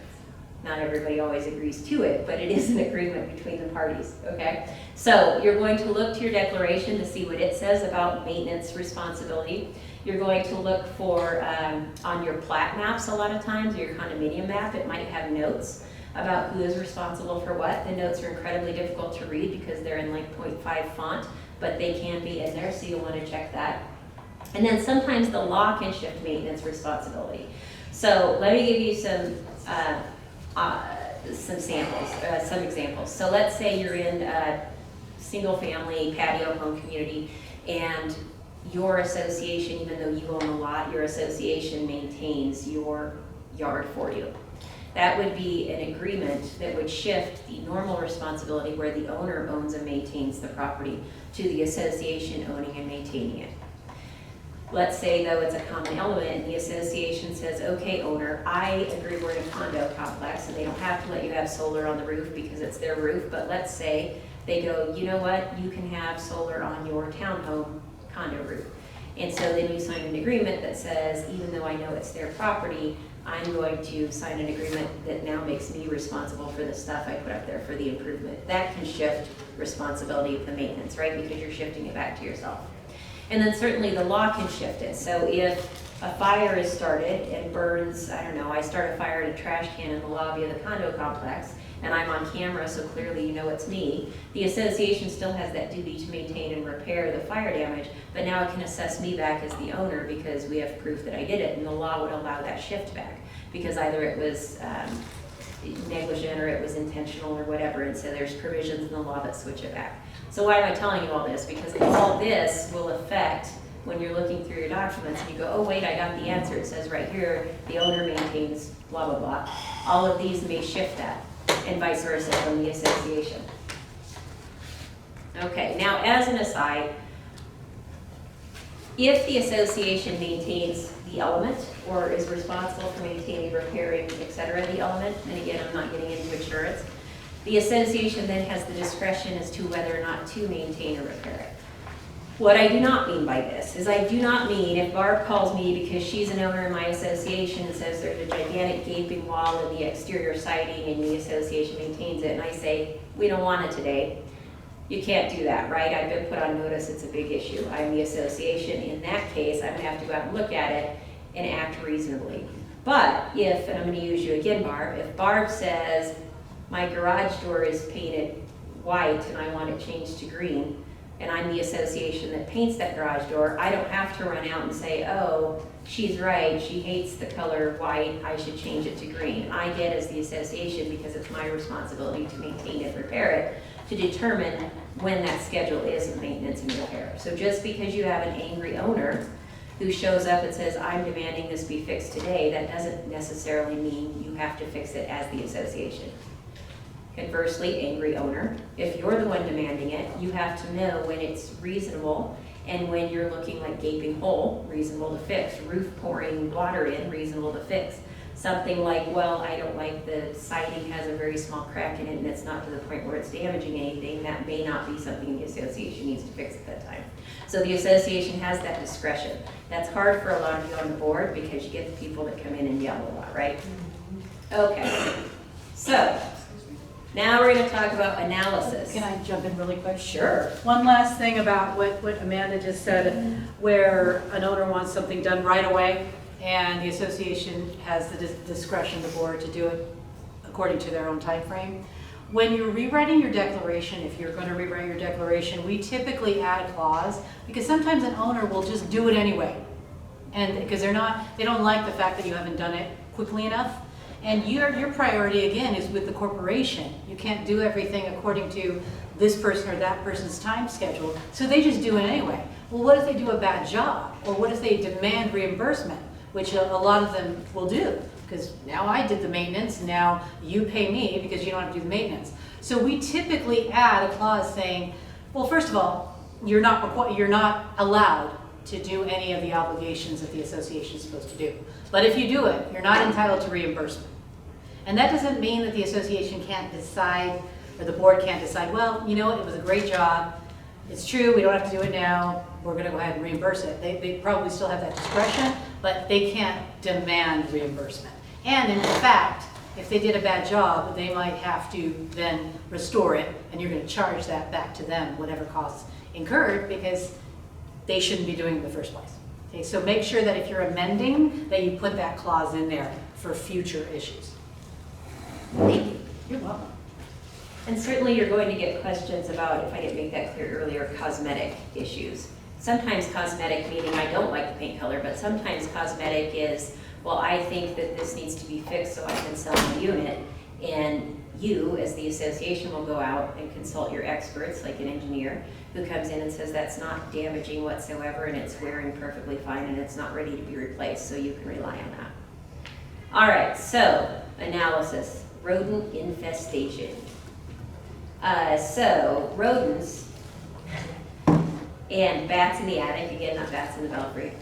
Not everybody always agrees to it, but it is an agreement between the parties, okay? So you're going to look to your declaration to see what it says about maintenance responsibility. You're going to look for, on your plat maps a lot of times, or your condominium map, it might have notes about who is responsible for what. The notes are incredibly difficult to read because they're in like 0.5 font, but they can be in there, so you'll want to check that. And then sometimes the law can shift maintenance responsibility. So let me give you some samples, some examples. So let's say you're in a single family patio home community and your association, even though you own the lot, your association maintains your yard for you. That would be an agreement that would shift the normal responsibility where the owner owns and maintains the property to the association owning and maintaining it. Let's say though it's a common element and the association says, okay owner, I agree we're in a condo complex and they don't have to let you have solar on the roof because it's their roof, but let's say they go, you know what, you can have solar on your townhome condo roof. And so then you sign an agreement that says, even though I know it's their property, I'm going to sign an agreement that now makes me responsible for the stuff I put up there for the improvement. That can shift responsibility of the maintenance, right? Because you're shifting it back to yourself. And then certainly the law can shift it. So if a fire is started and burns, I don't know, I start a fire in a trash can in the lobby of the condo complex, and I'm on camera, so clearly you know it's me, the association still has that duty to maintain and repair the fire damage, but now it can assess me back as the owner because we have proof that I did it, and the law would allow that shift back because either it was negligent or it was intentional or whatever, and so there's provisions in the law that switch it back. So why am I telling you all this? Because all this will affect when you're looking through your documents and you go, oh wait, I got the answer. It says right here, the owner maintains blah, blah, blah. All of these may shift that and vice versa from the association. Okay, now as an aside, if the association maintains the element or is responsible for maintaining, repairing, etc. the element, and again, I'm not getting into insurance, the association then has the discretion as to whether or not to maintain or repair it. What I do not mean by this is I do not mean if Barb calls me because she's an owner in my association and says there's a gigantic gaping wall in the exterior siding and the association maintains it, and I say, we don't want it today. You can't do that, right? I've been put on notice, it's a big issue. I'm the association. In that case, I'm gonna have to go out and look at it and act reasonably. But if, and I'm gonna use you again, Barb, if Barb says, my garage door is painted white and I want it changed to green, and I'm the association that paints that garage door, I don't have to run out and say, oh, she's right, she hates the color white, I should change it to green. I get as the association, because it's my responsibility to maintain it, repair it, to determine when that schedule is of maintenance and repair. So just because you have an angry owner who shows up and says, I'm demanding this be fixed today, that doesn't necessarily mean you have to fix it as the association. Conversely, angry owner, if you're the one demanding it, you have to know when it's reasonable and when you're looking like gaping hole, reasonable to fix. Roof pouring water in, reasonable to fix. Something like, well, I don't like the siding has a very small crack in it and it's not to the point where it's damaging anything, that may not be something the association needs to fix at that time. So the association has that discretion. That's hard for a lot of you on the board because you get the people that come in and yell a lot, right? Okay, so now we're going to talk about analysis. Can I jump in really quick? Sure. One last thing about what Amanda just said, where an owner wants something done right away, and the association has the discretion, the board, to do it according to their own time frame. When you're rewriting your declaration, if you're going to rewrite your declaration, we typically add a clause, because sometimes an owner will just do it anyway. And because they don't like the fact that you haven't done it quickly enough. And your priority, again, is with the corporation. You can't do everything according to this person or that person's time schedule, so they just do it anyway. Well, what if they do a bad job? Or what if they demand reimbursement, which a lot of them will do? Because now I did the maintenance, and now you pay me because you don't have to do the maintenance. So we typically add a clause saying, well, first of all, you're not allowed to do any of the obligations that the association is supposed to do. But if you do it, you're not entitled to reimbursement. And that doesn't mean that the association can't decide, or the board can't decide, well, you know what, it was a great job. It's true, we don't have to do it now. We're going to go ahead and reimburse it. They probably still have that discretion, but they can't demand reimbursement. And in fact, if they did a bad job, they might have to then restore it, and you're going to charge that back to them, whatever costs incurred, because they shouldn't be doing it in the first place. Okay, so make sure that if you're amending, that you put that clause in there for future issues. Thank you. You're welcome. And certainly you're going to get questions about, if I didn't make that clear earlier, cosmetic issues. Sometimes cosmetic meaning I don't like the paint color, but sometimes cosmetic is, well, I think that this needs to be fixed so I can sell the unit. And you, as the association, will go out and consult your experts, like an engineer, who comes in and says that's not damaging whatsoever and it's wearing perfectly fine and it's not ready to be replaced, so you can rely on that. All right, so analysis, rodent infestation. So rodents and bats in the attic, again, not bats in the belfry.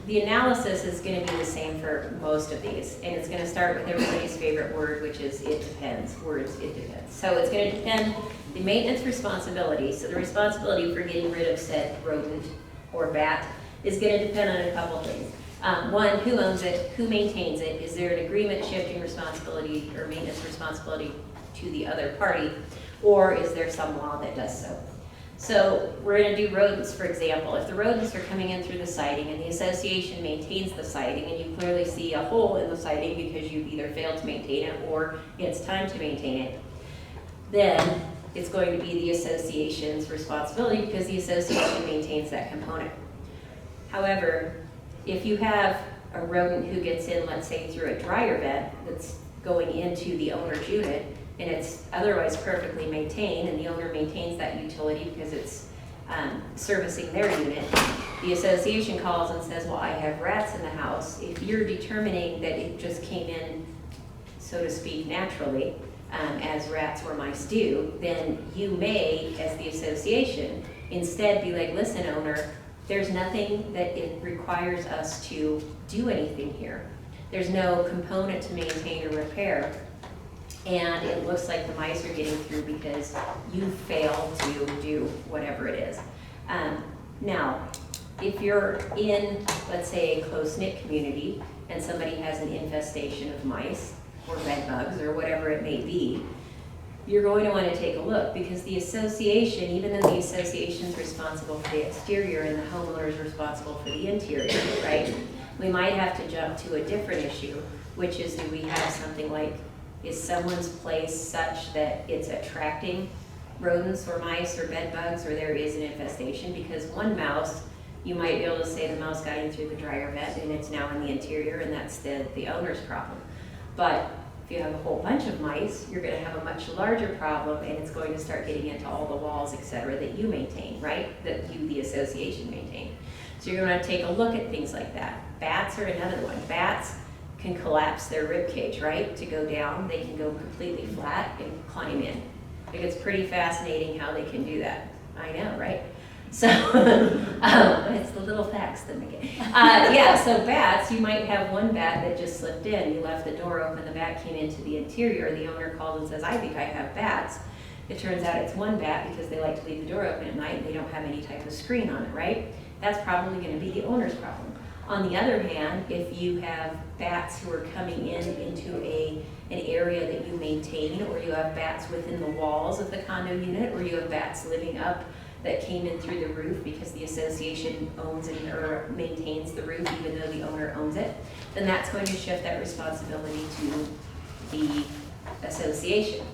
The analysis is going to be the same for most of these, and it's going to start with everybody's favorite word, which is it depends. Words, it depends. So it's going to depend the maintenance responsibility. So the responsibility for getting rid of said rodent or bat is going to depend on a couple things. One, who owns it? Who maintains it? Is there an agreement shifting responsibility or maintenance responsibility to the other party, or is there some law that does so? So we're going to do rodents, for example. If the rodents are coming in through the siding and the association maintains the siding, and you clearly see a hole in the siding because you've either failed to maintain it or it's time to maintain it, then it's going to be the association's responsibility because the association maintains that component. However, if you have a rodent who gets in, let's say, through a dryer vent that's going into the owner's unit, and it's otherwise perfectly maintained, and the owner maintains that utility because it's servicing their unit, the association calls and says, well, I have rats in the house. If you're determining that it just came in, so to speak, naturally, as rats or mice do, then you may, as the association, instead be like, listen, owner, there's nothing that it requires us to do anything here. There's no component to maintain or repair. And it looks like the mice are getting through because you failed to do whatever it is. Now, if you're in, let's say, a close-knit community and somebody has an infestation of mice or bed bugs or whatever it may be, you're going to want to take a look because the association, even though the association is responsible for the exterior and the homeowner is responsible for the interior, right? We might have to jump to a different issue, which is, do we have something like, is someone's place such that it's attracting rodents or mice or bed bugs, or there is an infestation? Because one mouse, you might be able to say the mouse got in through the dryer vent and it's now in the interior, and that's the owner's problem. But if you have a whole bunch of mice, you're going to have a much larger problem, and it's going to start getting into all the walls, etc., that you maintain, right? That you, the association, maintain. So you're going to take a look at things like that. Bats are another one. Bats can collapse their rib cage, right? To go down, they can go completely flat and climb in. Like, it's pretty fascinating how they can do that. I know, right? So it's the little facts that make it. Yeah, so bats, you might have one bat that just slipped in. You left the door open, the bat came into the interior. The owner called and says, I think I have bats. It turns out it's one bat because they like to leave the door open at night and they don't have any type of screen on it, right? That's probably going to be the owner's problem. On the other hand, if you have bats who are coming into an area that you maintain, or you have bats within the walls of the condo unit, or you have bats living up that came in through the roof because the association owns it or maintains the roof even though the owner owns it, then that's going to shift that responsibility to the association.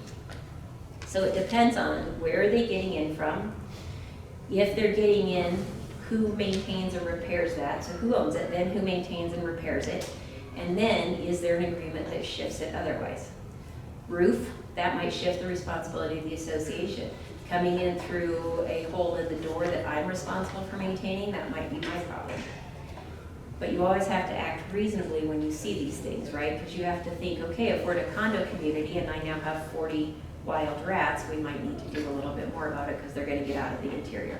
So it depends on where are they getting in from. If they're getting in, who maintains or repairs that? So who owns it, then who maintains and repairs it? And then, is there an agreement that shifts it otherwise? Roof, that might shift the responsibility of the association. Coming in through a hole in the door that I'm responsible for maintaining, that might be my problem. But you always have to act reasonably when you see these things, right? Because you have to think, okay, if we're in a condo community and I now have 40 wild rats, we might need to do a little bit more about it because they're going to get out of the interior.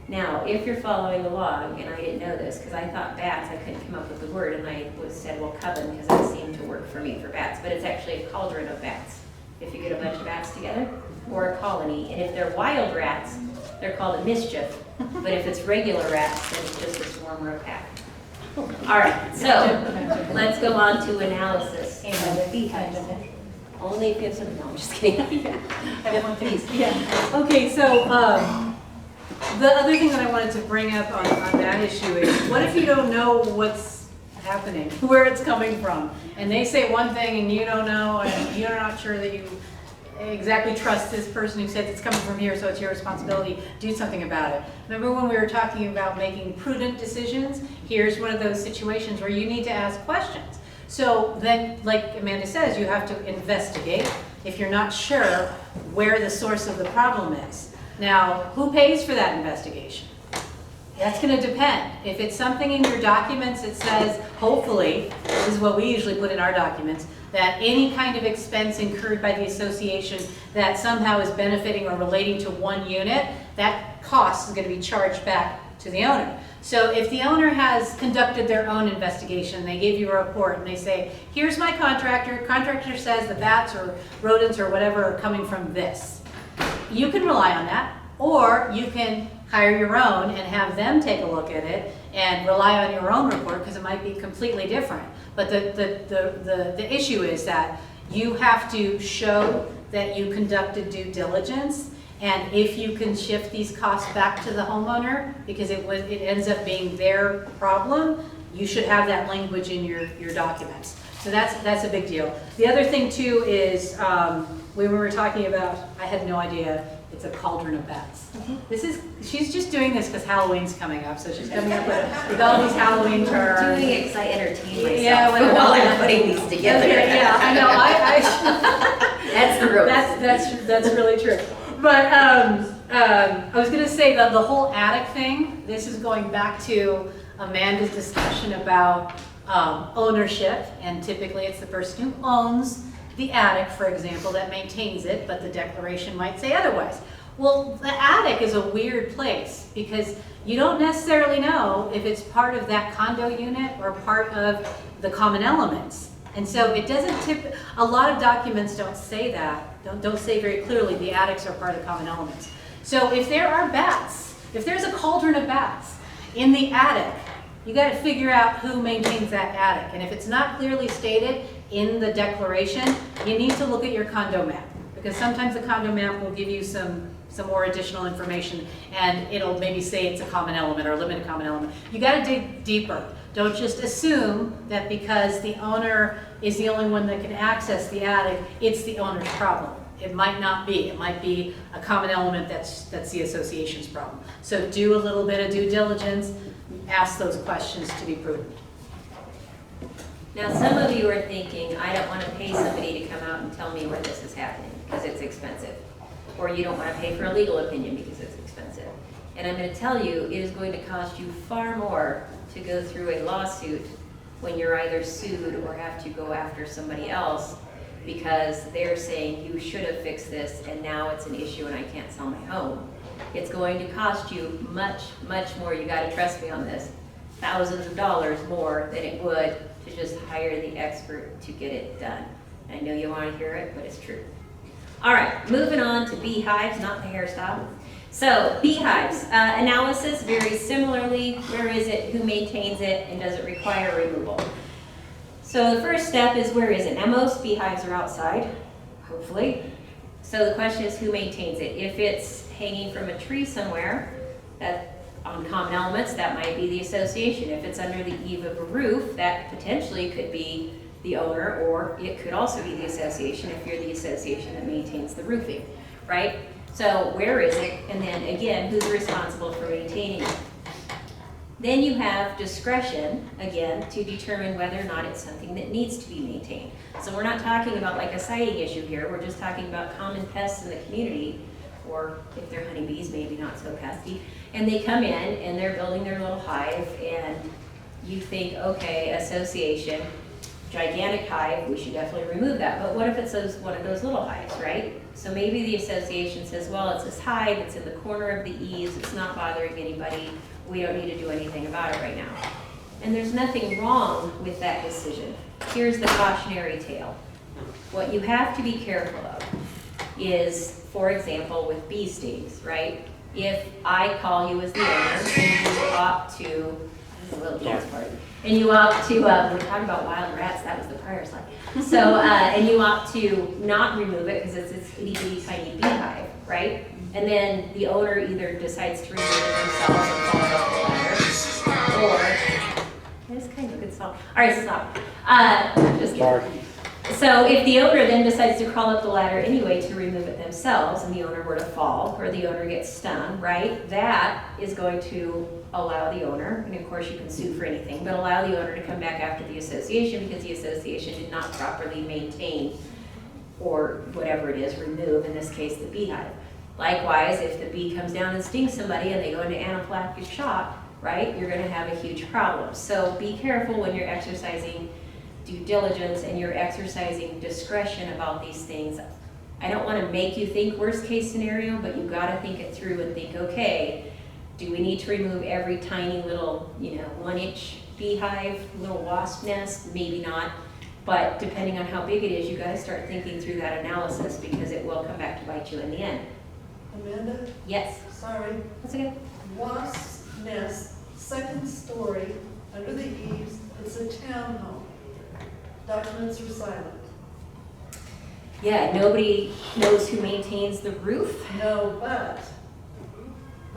Now, if you're following the law, and I didn't know this because I thought bats, I couldn't come up with the word, and I said, well, coven, because that seemed to work for me for bats, but it's actually a cauldron of bats. If you get a bunch of bats together, or a colony, and if they're wild rats, they're called a mischief, but if it's regular rats, then it's just a swarm or a pack. All right, so let's go on to analysis. And beehives. Only if you have some, no, I'm just kidding. I have one piece. Yeah. Okay, so the other thing that I wanted to bring up on that issue is, what if you don't know what's happening, where it's coming from, and they say one thing and you don't know, and you're not sure that you exactly trust this person who says it's coming from here, so it's your responsibility, do something about it. Remember when we were talking about making prudent decisions? Here's one of those situations where you need to ask questions. So then, like Amanda says, you have to investigate if you're not sure where the source of the problem is. Now, who pays for that investigation? That's going to depend. If it's something in your documents that says, hopefully, this is what we usually put in our documents, that any kind of expense incurred by the association that somehow is benefiting or relating to one unit, that cost is going to be charged back to the owner. So if the owner has conducted their own investigation, they give you a report and they say, here's my contractor says the bats or rodents or whatever are coming from this. You can rely on that, or you can hire your own and have them take a look at it and rely on your own report because it might be completely different. But the issue is that you have to show that you conducted due diligence, and if you can shift these costs back to the homeowner because it ends up being their problem, you should have that language in your documents. So that's a big deal. The other thing too is we were talking about, I had no idea, it's a cauldron of bats. She's just doing this because Halloween's coming up, so she's coming up with all these Halloween terms. Doing it because I entertain myself Yeah, while I'm putting these together. Okay, yeah, I know. That's the real. That's really true. But I was going to say that the whole attic thing, this is going back to Amanda's discussion about ownership, and typically it's the person who owns the attic, for example, that maintains it, but the declaration might say otherwise. Well, the attic is a weird place because you don't necessarily know if it's part of that condo unit or part of the common elements. And so it doesn't a lot of documents don't say that, don't say very clearly the attics are part of the common elements. So if there are bats, if there's a cauldron of bats in the attic, you got to figure out who maintains that attic. And if it's not clearly stated in the declaration, you need to look at your condo map, because sometimes the condo map will give you some more additional information, and it'll maybe say it's a common element or a limited common element. You got to dig deeper. Don't just assume that because the owner is the only one that can access the attic, it's the owner's problem. It might not be. It might be a common element that's the association's problem. So do a little bit of due diligence, ask those questions to be prudent. Now, some of you are thinking, I don't want to pay somebody to come out and tell me where this is happening because it's expensive. Or you don't want to pay for a legal opinion because it's expensive. And I'm going to tell you, it is going to cost you far more to go through a lawsuit when you're either sued or have to go after somebody else because they're saying you should have fixed this and now it's an issue and I can't sell my home. It's going to cost you much, much more, you got to trust me on this, thousands of dollars more than it would to just hire the expert to get it done. I know you want to hear it, but it's true. All right, moving on to beehives, not the hairstyle. So beehives, analysis, very similarly, where is it, who maintains it, and does it require removal? So the first step is where is it? Now most beehives are outside, hopefully. So the question is who maintains it? If it's hanging from a tree somewhere, that on common elements, that might be the association. If it's under the eave of a roof, that potentially could be the owner, or it could also be the association if you're the association that maintains the roofing, right? So where is it? And then again, who's responsible for maintaining it? Then you have discretion, again, to determine whether or not it's something that needs to be maintained. So we're not talking about like a sighting issue here, we're just talking about common pests in the community, or if they're honeybees, maybe not so pesky, and they come in and they're building their little hive, and you think, okay, association, gigantic hive, we should definitely remove that. But what if it's one of those little hives, right? So maybe the association says, well, it's this hive, it's in the corner of the eaves, it's not bothering anybody, we don't need to do anything about it right now. And there's nothing wrong with that decision. Here's the cautionary tale. What you have to be careful of is, for example, with bee stings, right? If I call you as the owner and you opt to, this is a little dance party, and you opt to, we're talking about wild rats, that was the prior slide. So, and you opt to not remove it because it's this itty bitty tiny beehive, right? And then the owner either decides to remove it themselves and falls off the ladder, or, it's kind of a good song. All right, stop. Just kidding. So if the owner then decides to crawl up the ladder anyway to remove it themselves, and the owner were to fall, or the owner gets stung, right? That is going to allow the owner, and of course you can sue for anything, but allow the owner to come back after the association because the association did not properly maintain, or whatever it is, remove, in this case, the beehive. Likewise, if the bee comes down and stings somebody and they go into anaphylactic shock, right, you're going to have a huge problem. So be careful when you're exercising due diligence and you're exercising discretion about these things. I don't want to make you think worst case scenario, but you've got to think it through and think, okay, do we need to remove every tiny little, 1-inch beehive, little wasp nest? Maybe not. But depending on how big it is, you got to start thinking through that analysis because it will come back to bite you in the end. Amanda? Yes. Sorry. That's okay. Wasp nest, second story, under the eaves, it's a townhome. Documents are silent. Yeah, nobody knows who maintains the roof. No, but,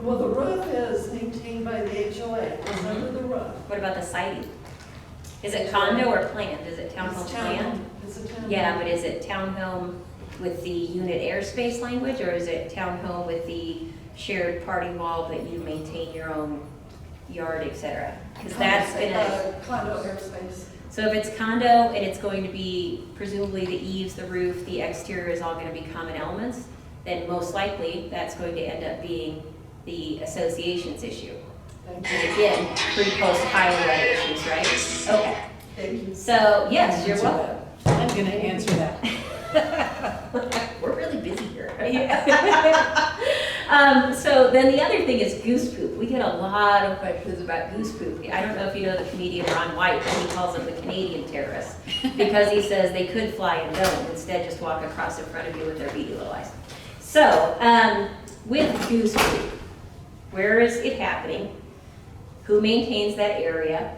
well, the roof is maintained by the HOA, it's under the roof. What about the siding? Is it condo or planned? Is it townhome It's planned? It's a townhome. Yeah, but is it townhome with the unit airspace language, or is it townhome with the shared party wall that you maintain your own yard, et cetera? Because that's gonna, Condo airspace. so if it's condo and it's going to be presumably the eaves, the roof, the exterior is all gonna be common elements, then most likely that's going to end up being the association's issue. Thank And you. again, pre-post highway issues, right? Okay, Thank you. so yes, you're welcome. I'm gonna answer that. We're really busy here. So then the other thing is goose poop. We get a lot of questions about goose poop. I don't know if you know the comedian Ron White, but he calls them the Canadian terrorists because he says they could fly and don't, instead just walk across in front of you with their beady little eyes. So with goose poop, where is it happening? Who maintains that area?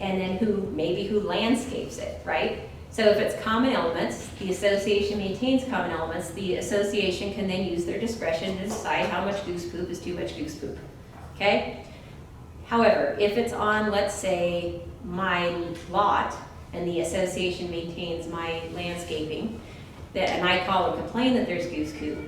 And then who landscapes it, right? So if it's common elements, the association maintains common elements, the association can then use their discretion to decide how much goose poop is too much goose poop, okay? However, if it's on, let's say, my lot, and the association maintains my landscaping, and I call and complain that there's goose poop,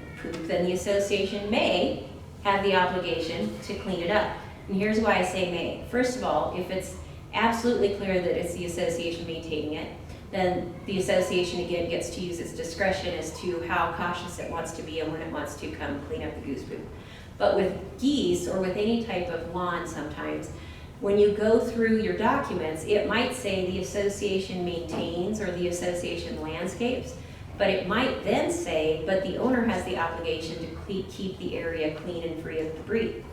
then the association may have the obligation to clean it up. And here's why I say may. First of all, if it's absolutely clear that it's the association maintaining it, then the association again gets to use its discretion as to how cautious it wants to be and when it wants to come clean up the goose poop. But with geese or with any type of lawn sometimes, when you go through your documents, it might say the association maintains or the association landscapes, but it might then say, but the owner has the obligation to keep the area clean and free of debris.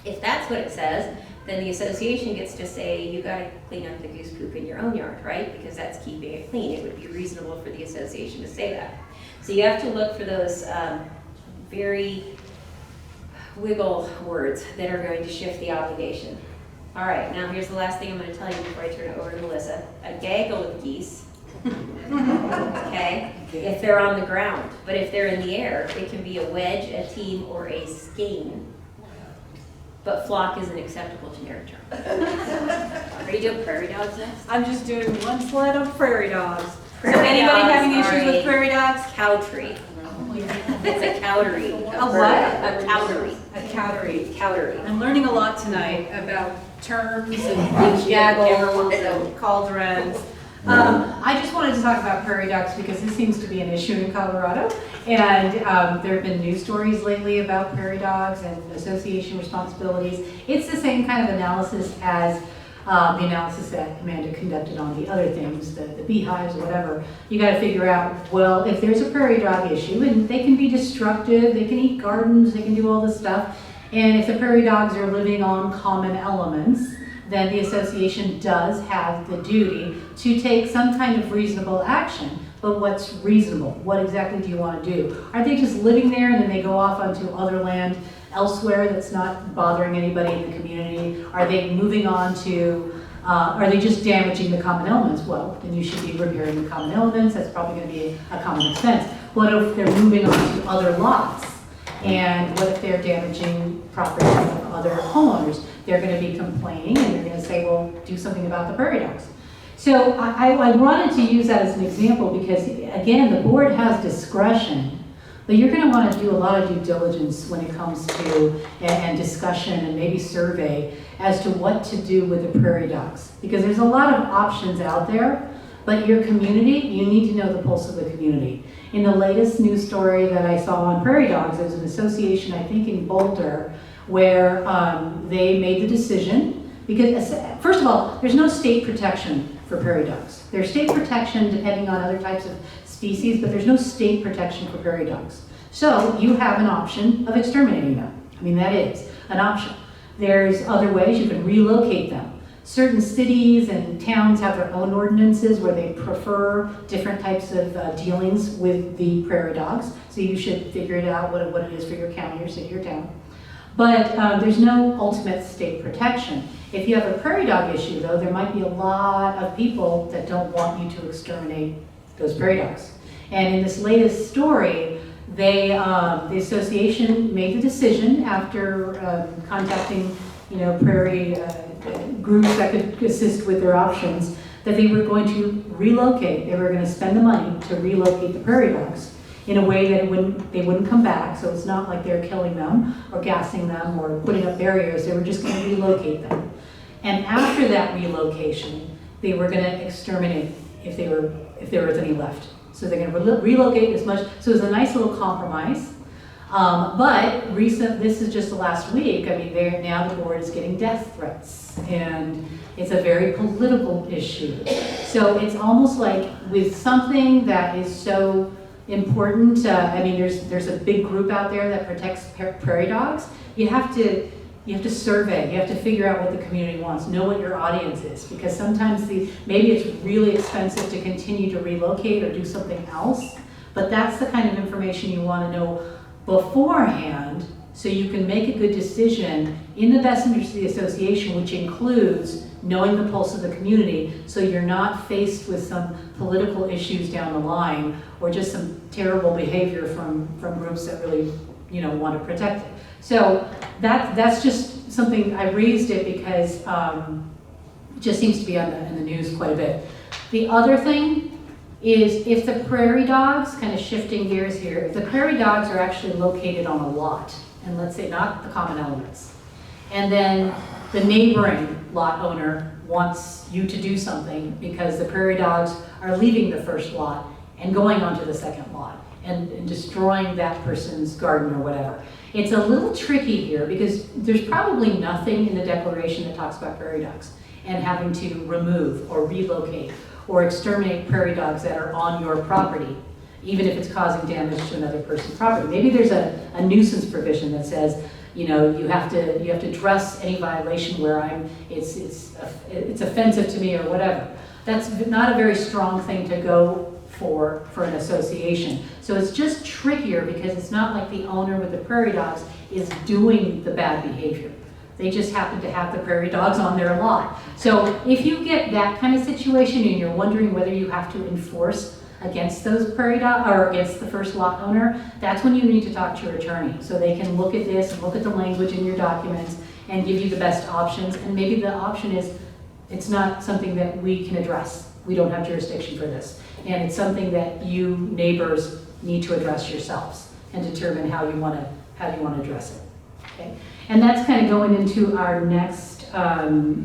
If that's what it says, then the association gets to say, you gotta clean up the goose poop in your own yard, right? Because that's keeping it clean. It would be reasonable for the association to say that. So you have to look for those very wiggle words that are going to shift the obligation. All right, now here's the last thing I'm gonna tell you before I turn it over to Melissa. A gaggle of geese, okay, if they're on the ground. But if they're in the air, it can be a wedge, a team, or a skein. But flock is an acceptable generic term. Are you doing prairie dogs next? I'm just doing one slide on prairie dogs. So Prairie anybody dogs having are issues a with prairie dogs? Cow tree. Oh, yeah. It's a cowdery. A what? A cowdery. A cowdery. Cowdery. I'm learning a lot tonight about terms and Never gaggles will. and cauldrons. I just wanted to talk about prairie dogs because this seems to be an issue in Colorado. And there have been news stories lately about prairie dogs and association responsibilities. It's the same kind of analysis as the analysis that Amanda conducted on the other things, the beehives or whatever. You got to figure out, well, if there's a prairie dog issue, and they can be destructive, they can eat gardens, they can do all this stuff. And if the prairie dogs are living on common elements, then the association does have the duty to take some kind of reasonable action. But what's reasonable? What exactly do you want to do? Are they just living there and then they go off onto other land elsewhere that's not bothering anybody in the community? Are they moving on to, are they just damaging the common elements? Well, then you should be repairing the common elements. That's probably going to be a common expense. What if they're moving on to other lots? And what if they're damaging property of other homeowners? They're going to be complaining and they're going to say, well, do something about the prairie dogs. So I wanted to use that as an example because, again, the board has discretion, but you're going to want to do a lot of due diligence when it comes to, and discussion and maybe survey as to what to do with the prairie dogs. Because there's a lot of options out there, but your community, you need to know the pulse of the community. In the latest news story that I saw on prairie dogs, there's an association, I think in Boulder, where they made the decision, because first of all, there's no state protection for prairie dogs. There's state protection depending on other types of species, but there's no state protection for prairie dogs. So you have an option of exterminating them. I mean, that is an option. There's other ways you can relocate them. Certain cities and towns have their own ordinances where they prefer different types of dealings with the prairie dogs. So you should figure it out what it is for your county or city or town. But there's no ultimate state protection. If you have a prairie dog issue, though, there might be a lot of people that don't want you to exterminate those prairie dogs. And in this latest story, the association made the decision after contacting, prairie groups that could assist with their options, that they were going to relocate. They were going to spend the money to relocate the prairie dogs in a way that they wouldn't come back. So it's not like they're killing them or gassing them or putting up barriers. They were just going to relocate them. And after that relocation, they were going to exterminate if there was any left. So they're going to relocate as much. So it was a nice little compromise. But this is just the last week. I mean, now the board is getting death threats, and it's a very political issue. So it's almost like with something that is so important. I mean, there's a big group out there that protects prairie dogs. You have to survey. You have to figure out what the community wants. Know what your audience is, because sometimes maybe it's really expensive to continue to relocate or do something else. But that's the kind of information you want to know beforehand, so you can make a good decision in the best interest of the association, which includes knowing the pulse of the community, so you're not faced with some political issues down the line or just some terrible behavior from groups that really want to protect it. So that's just something, I raised it because it just seems to be in the news quite a bit. The other thing is, if the prairie dogs, kind of shifting gears here, if the prairie dogs are actually located on a lot, and let's say not the common elements, and then the neighboring lot owner wants you to do something because the prairie dogs are leaving the first lot and going onto the second lot and destroying that person's garden or whatever. It's a little tricky here because there's probably nothing in the declaration that talks about prairie dogs and having to remove or relocate or exterminate prairie dogs that are on your property, even if it's causing damage to another person's property. Maybe there's a nuisance provision that says, you have to address any violation where it's offensive to me or whatever. That's not a very strong thing to go for an association. So it's just trickier because it's not like the owner with the prairie dogs is doing the bad behavior. They just happen to have the prairie dogs on their lot. So if you get that kind of situation and you're wondering whether you have to enforce against those prairie dogs or against the first lot owner, that's when you need to talk to your attorney so they can look at this and look at the language in your documents and give you the best options. And maybe the option is it's not something that we can address. We don't have jurisdiction for this. And it's something that you neighbors need to address yourselves. and determine how you want to address it. Okay? And that's kind of going into our next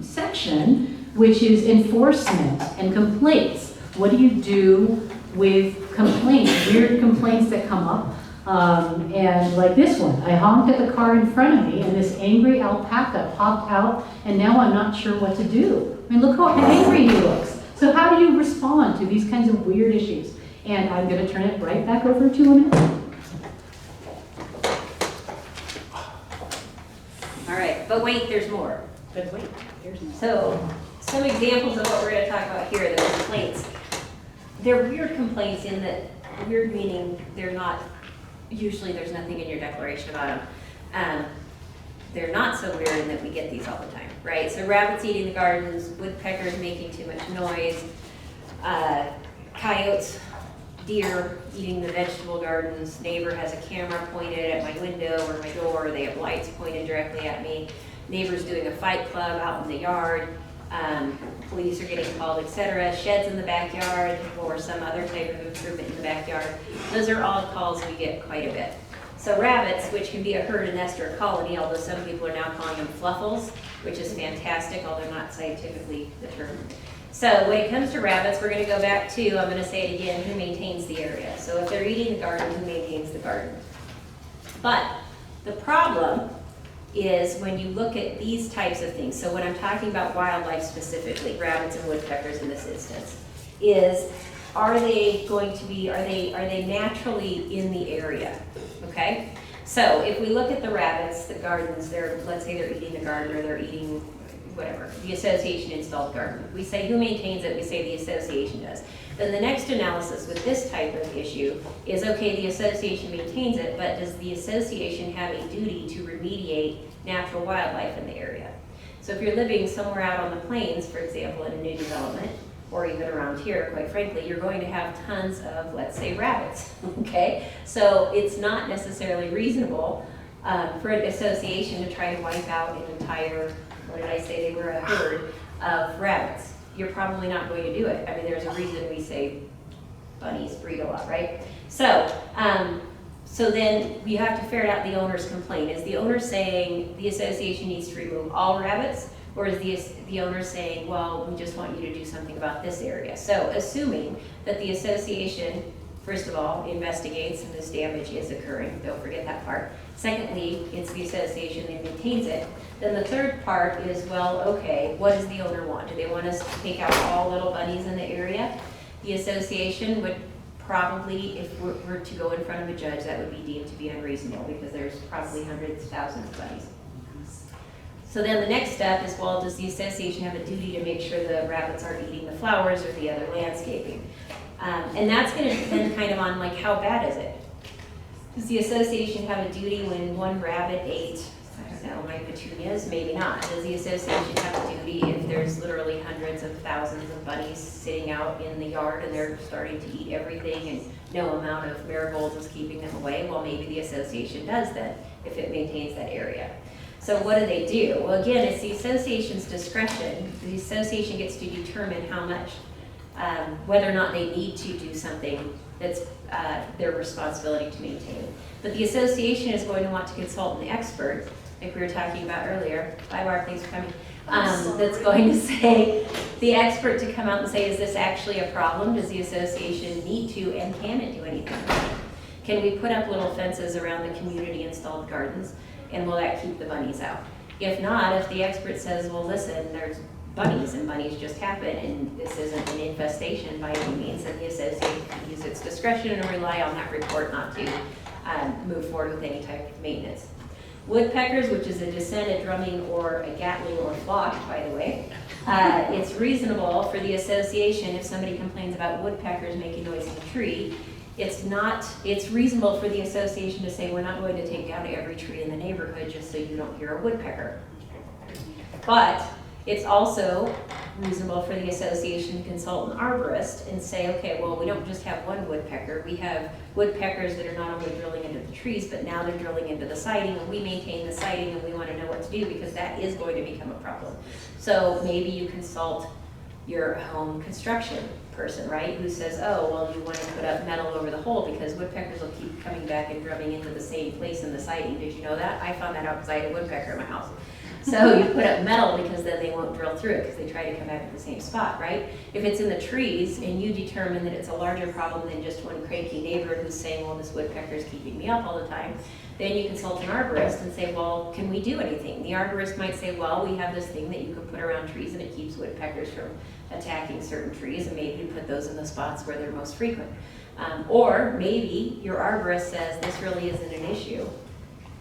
section, which is enforcement and complaints. What do you do with complaints, weird complaints that come up? And like this one, I honked at the car in front of me and this angry alpaca popped out and now I'm not sure what to do. I mean, look how angry he looks. So how do you respond to these kinds of weird issues? And I'm going to turn it right back over to Annette. All right, but wait, there's more. But wait, here's more. So, some examples of what we're gonna talk about here, the complaints. They're weird complaints in that, weird meaning they're not, usually there's nothing in your declaration about them. They're not so weird in that we get these all the time, right? So rabbits eating the gardens, woodpeckers making too much noise, coyotes, deer eating the vegetable gardens, neighbor has a camera pointed at my window or my door, they have lights pointed directly at me, neighbor's doing a fight club out in the yard, police are getting called, etc., sheds in the backyard or some other type of improvement in the backyard. Those are all calls we get quite a bit. So rabbits, which can be a herd, a nest, or a colony, although some people are now calling them fluffles, which is fantastic, although not scientifically determined. So when it comes to rabbits, we're going to go back to, I'm going to say it again, who maintains the area. So if they're eating the garden, who maintains the garden? But the problem is when you look at these types of things, so when I'm talking about wildlife specifically, rabbits and woodpeckers in this instance, is are they going to be, are they naturally in the area, okay? So if we look at the rabbits, the gardens, let's say they're eating the garden or they're eating whatever, the association installed garden. We say who maintains it, we say the association does. Then the next analysis with this type of issue is, okay, the association maintains it, but does the association have a duty to remediate natural wildlife in the area? So if you're living somewhere out on the plains, for example, in a new development, or even around here, quite frankly, you're going to have tons of, let's say, rabbits, okay? So it's not necessarily reasonable for an association to try to wipe out an entire, what did I say, they were a herd of rabbits. You're probably not going to do it. I mean, there's a reason we say bunnies breed a lot, right? So, so then you have to ferret out the owner's complaint. Is the owner saying the association needs to remove all rabbits? Or is the owner saying, well, we just want you to do something about this area? So assuming that the association, first of all, investigates and this damage is occurring, don't forget that part. Secondly, it's the association that maintains it. Then the third part is, well, okay, what does the owner want? Do they want us to take out all little bunnies in the area? The association would probably, if we're to go in front of a judge, that would be deemed to be unreasonable because there's probably hundreds, thousands of bunnies. So then the next step is, well, does the association have a duty to make sure the rabbits aren't eating the flowers or the other landscaping? And that's going to depend kind of on, like, how bad is it? Does the association have a duty when one rabbit ate, I don't know, my petunias? Maybe not. Does the association have a duty if there's literally hundreds of thousands of bunnies sitting out in the yard and they're starting to eat everything and no amount of marigolds is keeping them away? Well, maybe the association does then, if it maintains that area. So what do they do? Well, again, it's the association's discretion. The association gets to determine how much, whether or not they need to do something that's their responsibility to maintain. But the association is going to want to consult an expert, like we were talking about earlier. Bye, Barb, thanks for coming. That's going to say, the expert to come out and say, is this actually a problem? Does the association need to, and can it do anything? Can we put up little fences around the community installed gardens? And will that keep the bunnies out? If not, if the expert says, well, listen, there's bunnies and bunnies just happen and this isn't an infestation by any means, then the association can use its discretion and rely on that report not to move forward with any type of maintenance. Woodpeckers, which is a descent, a drumming, or a gatling or flock, by the way, it's reasonable for the association, if somebody complains about woodpeckers making noise in the tree, it's reasonable for the association to say, we're not going to take down every tree in the neighborhood just so you don't hear a woodpecker. But it's also reasonable for the association to consult an arborist and say, okay, well, we don't just have one woodpecker. We have woodpeckers that are not only drilling into the trees, but now they're drilling into the siding, and we maintain the siding, and we want to know what to do because that is going to become a problem. So maybe you consult your home construction person, right? Who says, oh, well, you want to put up metal over the hole because woodpeckers will keep coming back and drumming into the same place in the siding. Did you know that? I found that out because I had a woodpecker in my house. So you put up metal because then they won't drill through it because they try to come back at the same spot, right? If it's in the trees and you determine that it's a larger problem than just one cranky neighbor who's saying, well, this woodpecker is keeping me up all the time, then you consult an arborist and say, well, can we do anything? The arborist might say, well, we have this thing that you can put around trees and it keeps woodpeckers from attacking certain trees, and maybe you put those in the spots where they're most frequent. Or maybe your arborist says, this really isn't an issue.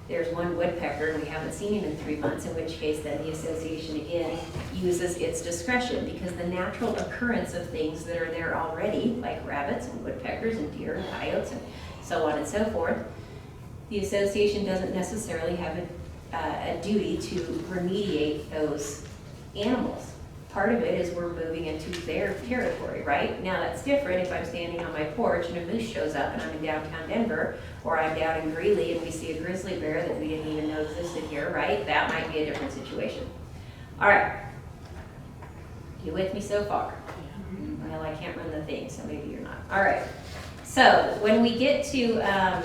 There's one woodpecker and we haven't seen him in 3 months, in which case then the association again uses its discretion, because the natural occurrence of things that are there already, like rabbits and woodpeckers and deer and coyotes and so on and so forth, the association doesn't necessarily have a duty to remediate those animals. Part of it is we're moving into their territory, right? Now that's different if I'm standing on my porch and a moose shows up and I'm in downtown Denver, or I'm down in Greeley and we see a grizzly bear that we didn't even know existed here, right? That might be a different situation. All right. You with me so far? Well, I can't run the thing, so maybe you're not. All right. So when we get to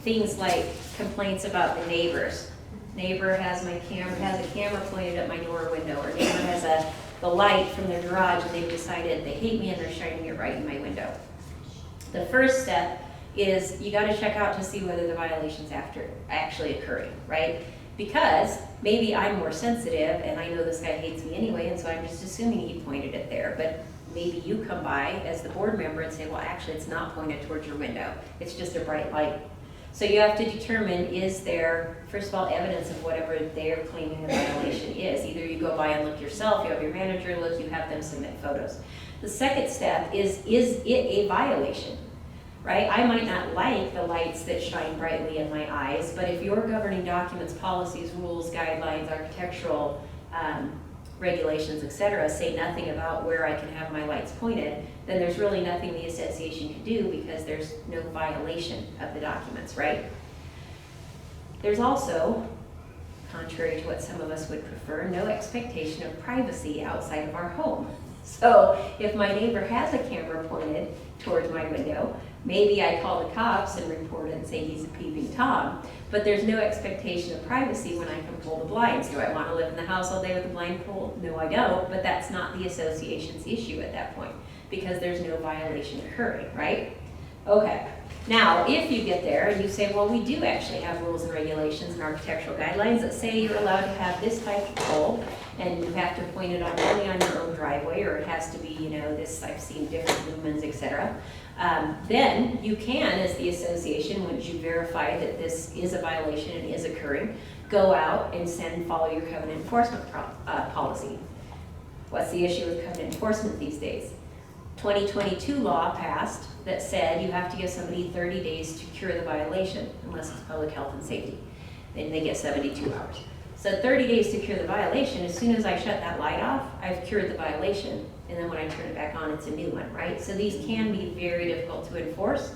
things like complaints about the neighbors, neighbor has a camera pointed at my door window, or neighbor has the light from their garage and they've decided they hate me and they're shining it right in my window. The first step is you got to check out to see whether the violation's actually occurring, right? Because maybe I'm more sensitive and I know this guy hates me anyway, and so I'm just assuming he pointed it there. But maybe you come by as the board member and say, well, actually it's not pointed towards your window. It's just a bright light. So you have to determine, is there, first of all, evidence of whatever they're claiming the violation is. Either you go by and look yourself, you have your manager look, you have them submit photos. The second step is it a violation, right? I might not like the lights that shine brightly in my eyes, but if your governing documents, policies, rules, guidelines, architectural regulations, etc., say nothing about where I can have my lights pointed, then there's really nothing the association can do because there's no violation of the documents, right? There's also, contrary to what some of us would prefer, no expectation of privacy outside of our home. So if my neighbor has a camera pointed towards my window, maybe I call the cops and report it and say he's a peeping Tom, but there's no expectation of privacy when I can pull the blinds. Do I want to live in the house all day with the blind pulled? No, I don't, but that's not the association's issue at that point because there's no violation occurring, right? Okay, now if you get there and you say, well, we do actually have rules and regulations and architectural guidelines that say you're allowed to have this type of pole and you have to point it only on your own driveway, or it has to be, you know, this, I've seen different lumens, etc. Then you can, as the association, once you verify that this is a violation and is occurring, go out and follow your covenant enforcement policy. What's the issue with covenant enforcement these days? 2022 law passed that said you have to give somebody 30 days to cure the violation, unless it's public health and safety. Then they get 72 hours. So 30 days to cure the violation. As soon as I shut that light off, I've cured the violation. And then when I turn it back on, it's a new one, right? So these can be very difficult to enforce.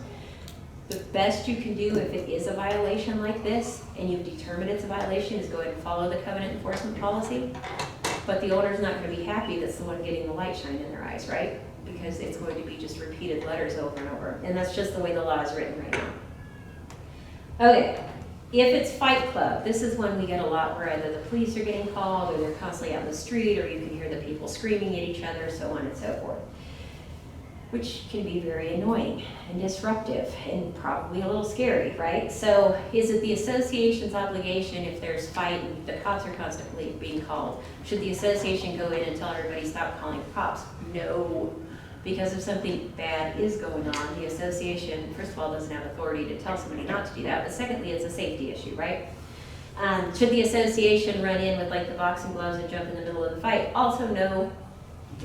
The best you can do if it is a violation like this, and you've determined it's a violation, is go ahead and follow the covenant enforcement policy. But the owner's not going to be happy that's the one getting the light shine in their eyes, right? Because it's going to be just repeated letters over and over. And that's just the way the law is written right now. Okay. If it's Fight Club, this is one we get a lot where either the police are getting called or they're constantly out in the street, or you can hear the people screaming at each other, so on and so forth, which can be very annoying and disruptive and probably a little scary, right? So is it the association's obligation if there's fight and the cops are constantly being called? Should the association go in and tell everybody stop calling the cops? No. Because if something bad is going on, the association, first of all, doesn't have authority to tell somebody not to do that, but secondly, it's a safety issue, right? Should the association run in with like the boxing gloves and jump in the middle of the fight? Also no,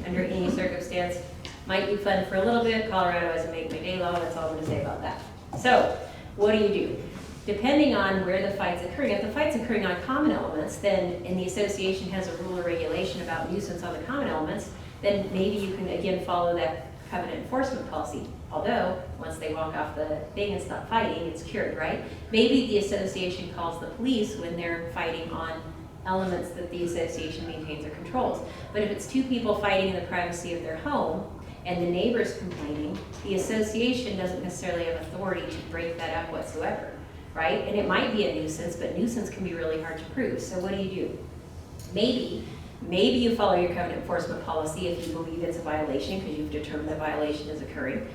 under any circumstance. Might be fun for a little bit. Colorado has a make my day law, that's all I'm gonna say about that. So, what do? Depending on where the fight's occurring, if the fight's occurring on common elements, then, and the association has a rule or regulation about nuisance on the common elements, then maybe you can again follow that covenant enforcement policy. Although, once they walk off the thing and stop fighting, it's cured, right? Maybe the association calls the police when they're fighting on elements that the association maintains or controls. But if it's two people fighting in the privacy of their home, and the neighbor's complaining, the association doesn't necessarily have authority to break that up whatsoever, right? And it might be a nuisance, but nuisance can be really hard to prove. So what do? Maybe you follow your covenant enforcement policy if you believe it's a violation because you've determined the violation is occurring.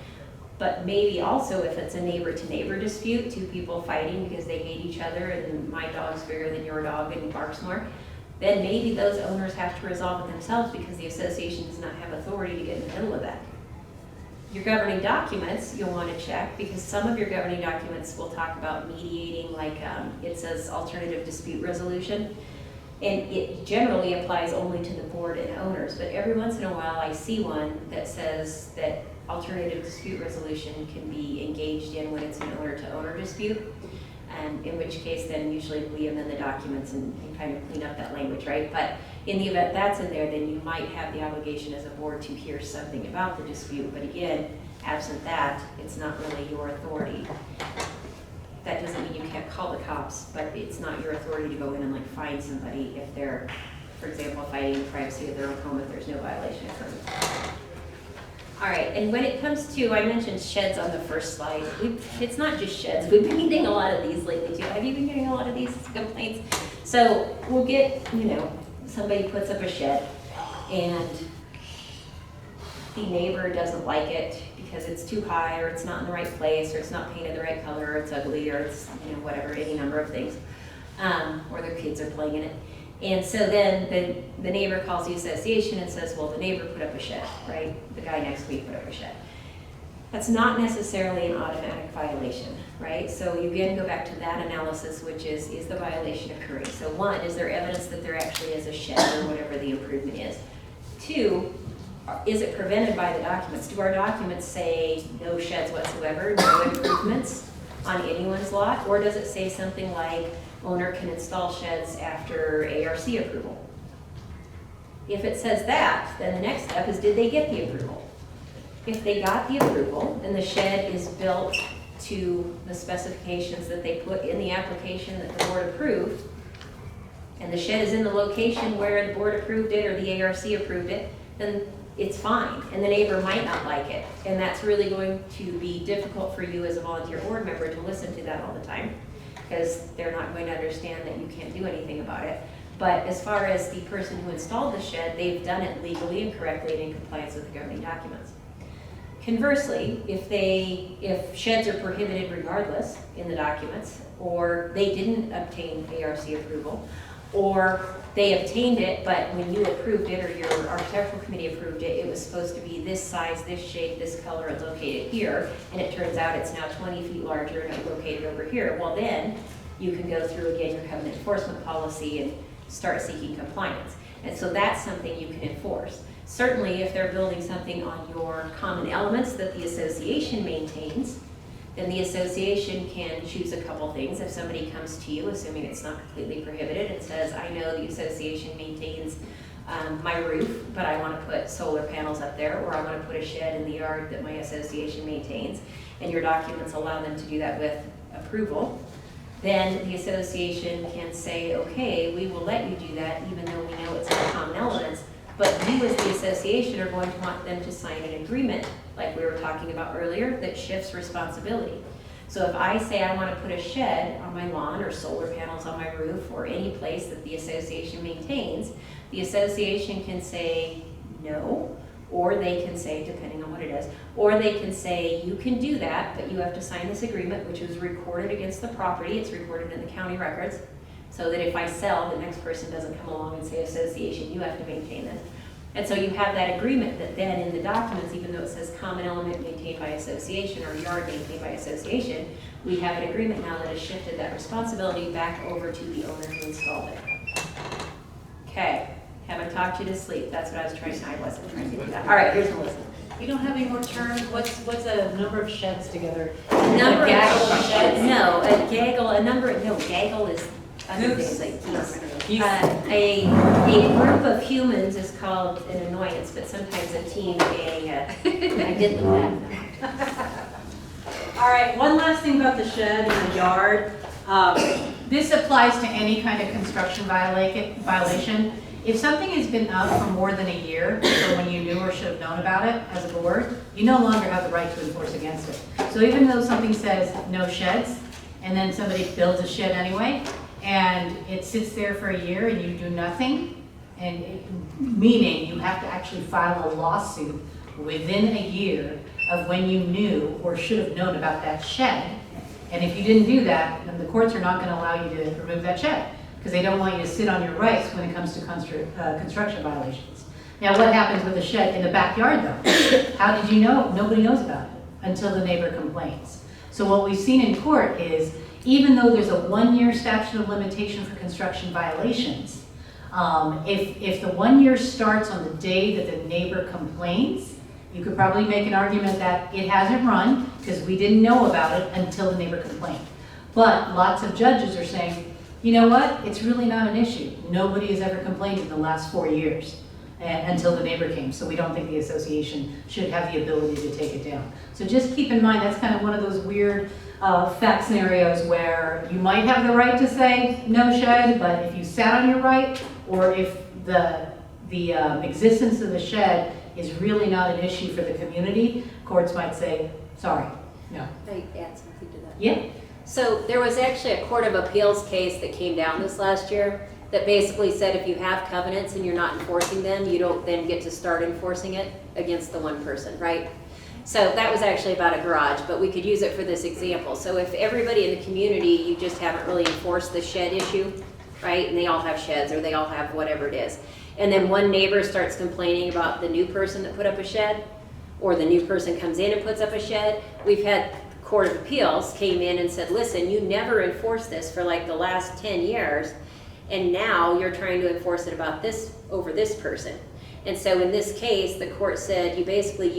But maybe also if it's a neighbor-to-neighbor dispute, two people fighting because they hate each other and my dog's bigger than your dog and he barks more, then maybe those owners have to resolve it themselves because the association does not have authority to get in the middle of that. Your governing documents, you'll want to check because some of your governing documents will talk about mediating, like it says alternative dispute resolution. And it generally applies only to the board and owners, but every once in a while I see one that says that alternative dispute resolution can be engaged in when it's an owner-to-owner dispute, in which case then usually we amend the documents and kind of clean up that language, right? But in the event that's in there, then you might have the obligation as a board to hear something about the dispute, but again, absent that, it's not really your authority. That doesn't mean you can't call the cops, but it's not your authority to go in and like fine somebody if they're, for example, fighting the privacy of their own home if there's no violation occurring. All right, and when it comes to, I mentioned sheds on the first slide. It's not just sheds. We've been getting a lot of these lately too. Have you been getting a lot of these complaints? So we'll get, somebody puts up a shed and the neighbor doesn't like it because it's too high or it's not in the right place or it's not painted the right color or it's ugly or it's, whatever, any number of things. Or their kids are playing in it. And so then the neighbor calls the association and says, well, the neighbor put up a shed, right? The guy next to me put up a shed. That's not necessarily an automatic violation, right? So you again go back to that analysis, which is the violation occurring? So one, is there evidence that there actually is a shed or whatever the improvement is? Two, is it prevented by the documents? Do our documents say no sheds whatsoever, no improvements on anyone's lot? Or does it say something like owner can install sheds after ARC approval? If it says that, then the next step is, did they get the approval? If they got the approval and the shed is built to the specifications that they put in the application that the board approved, and the shed is in the location where the board approved it or the ARC approved it, then it's fine, and the neighbor might not like it. And that's really going to be difficult for you as a volunteer board member to listen to that all the time, because they're not going to understand that you can't do anything about it. But as far as the person who installed the shed, they've done it legally and correctly and in compliance with the governing documents. Conversely, if sheds are prohibited regardless in the documents, or they didn't obtain ARC approval, or they obtained it, but when you approved it or your architectural committee approved it, it was supposed to be this size, this shape, this color, and located here, and it turns out it's now 20 feet larger and it's located over here, well then, you can go through again your covenant enforcement policy and start seeking compliance. And so that's something you can enforce. Certainly, if they're building something on your common elements that the association maintains, then the association can choose a couple things. If somebody comes to you, assuming it's not completely prohibited, and says, I know the association maintains my roof, but I want to put solar panels up there, or I want to put a shed in the yard that my association maintains, and your documents allow them to do that with approval, then the association can say, okay, we will let you do that, even though we know it's in common elements, but you as the association are going to want them to sign an agreement, like we were talking about earlier, that shifts responsibility. So if I say I want to put a shed on my lawn or solar panels on my roof or any place that the association maintains, the association can say no, or they can say, depending on what it is, or they can say you can do that, but you have to sign this agreement, which is recorded against the property. It's recorded in the county records, so that if I sell, the next person doesn't come along and say, association, you have to maintain this. And so you have that agreement that then in the documents, even though it says common element maintained by association or yard maintained by association, we have an agreement now that has shifted that responsibility back over to the owner who installed it. Okay, haven't talked you to sleep. That's what I was trying to, I wasn't trying to do that. All right, here's Melissa. You don't have any more terms? What's a number of sheds together? A number A gaggle of sheds? No, a gaggle, gaggle is other things like geese. A group of humans is called an annoyance, but sometimes a team, I did that. All right, one last thing about the shed in the yard. This applies to any kind of construction violation. If something has been up for more than a year, or when you knew or should have known about it as a board, you no longer have the right to enforce against it. So even though something says no sheds, and then somebody builds a shed anyway, and it sits there for a year and you do nothing, meaning you have to actually file a lawsuit within a year of when you knew or should have known about that shed. And if you didn't do that, then the courts are not going to allow you to remove that shed, because they don't want you to sit on your rights when it comes to construction violations. Now, what happens with a shed in the backyard, though? How did you know? Nobody knows about it until the neighbor complains. So what we've seen in court is, even though there's a 1-year statute of limitation for construction violations, if the 1 year starts on the day that the neighbor complains, you could probably make an argument that it hasn't run because we didn't know about it until the neighbor complained. But lots of judges are saying, you know what, it's really not an issue. Nobody has ever complained in the last 4 years until the neighbor came. So we don't think the association should have the ability to take it down. So just keep in mind, that's kind of one of those weird fact scenarios where you might have the right to say no shed, but if you sat on your right, or if the existence of the shed is really not an issue for the community, courts might say, sorry, no. Can I add something to that? Yeah. So there was actually a Court of Appeals case that came down this last year that basically said if you have covenants and you're not enforcing them, you don't then get to start enforcing it against the one person, right? So that was actually about a garage, but we could use it for this example. So if everybody in the community, you just haven't really enforced the shed issue, right? And they all have sheds, or they all have whatever it is. And then one neighbor starts complaining about the new person that put up a shed, or the new person comes in and puts up a shed. We've had Court of Appeals came in and said, listen, you never enforced this for like the last 10 years, and now you're trying to enforce it about this over this person. And so in this case, the court said you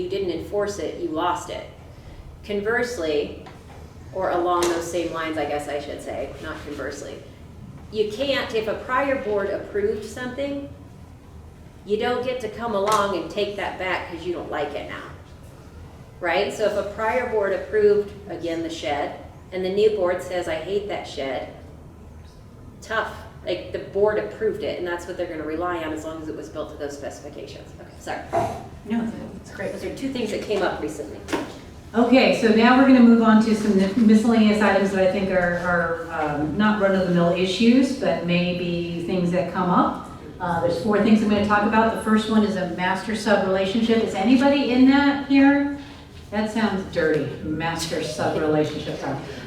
didn't enforce it, you lost it. Conversely, or along those same lines, I guess I should say, not conversely, you can't, if a prior board approved something, you don't get to come along and take that back because you don't like it now, right? So if a prior board approved, again, the shed, and the new board says, I hate that shed, tough. Like, the board approved it, and that's what they're going to rely on as long as it was built to those specifications. Okay, sorry. No, it's great. Those are two things that came up recently. Okay, so now we're going to move on to some miscellaneous items that I think are not run-of-the-mill issues, but maybe things that come up. There's 4 things I'm going to talk about. The first one is a master-sub relationship. Is anybody in that here? That sounds dirty, master-sub relationship.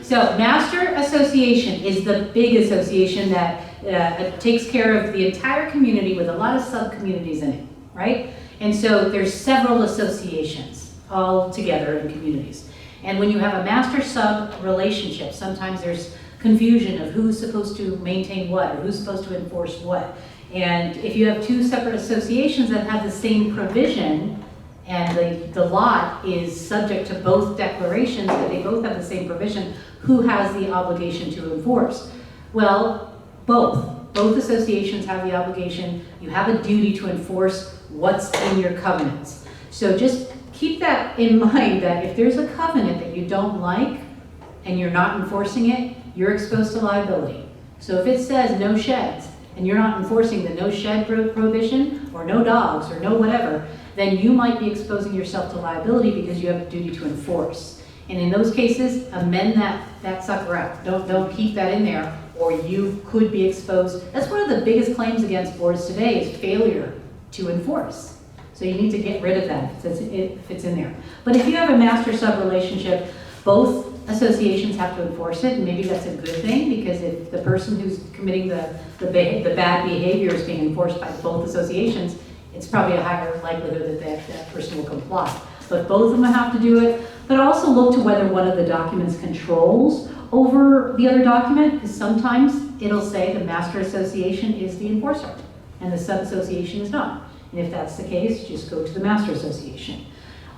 So master association is the big association that takes care of the entire community with a lot of sub-communities in it, right? And so there's several associations all together in communities. And when you have a master-sub relationship, sometimes there's confusion of who's supposed to maintain what, or who's supposed to enforce what. And if you have 2 separate associations that have the same provision, and the lot is subject to both declarations, that they both have the same provision, who has the obligation to enforce? Well, both associations have the obligation. You have a duty to enforce what's in your covenants. So just keep that in mind, that if there's a covenant that you don't like and you're not enforcing it, you're exposed to liability. So if it says no sheds and you're not enforcing the no shed prohibition, or no dogs, or no whatever, then you might be exposing yourself to liability because you have a duty to enforce. And in those cases, amend that sucker out. Don't keep that in there, or you could be exposed. That's one of the biggest claims against boards today, is failure to enforce. So you need to get rid of that if it's in there. But if you have a master-sub relationship, both associations have to enforce it, and maybe that's a good thing, because if the person who's committing the bad behavior is being enforced by both associations, it's probably a higher likelihood that that person will comply. But both of them have to do it. But also look to whether one of the documents controls over the other document, because sometimes it'll say the master association is the enforcer and the sub-association is not. And if that's the case, just go to the master association.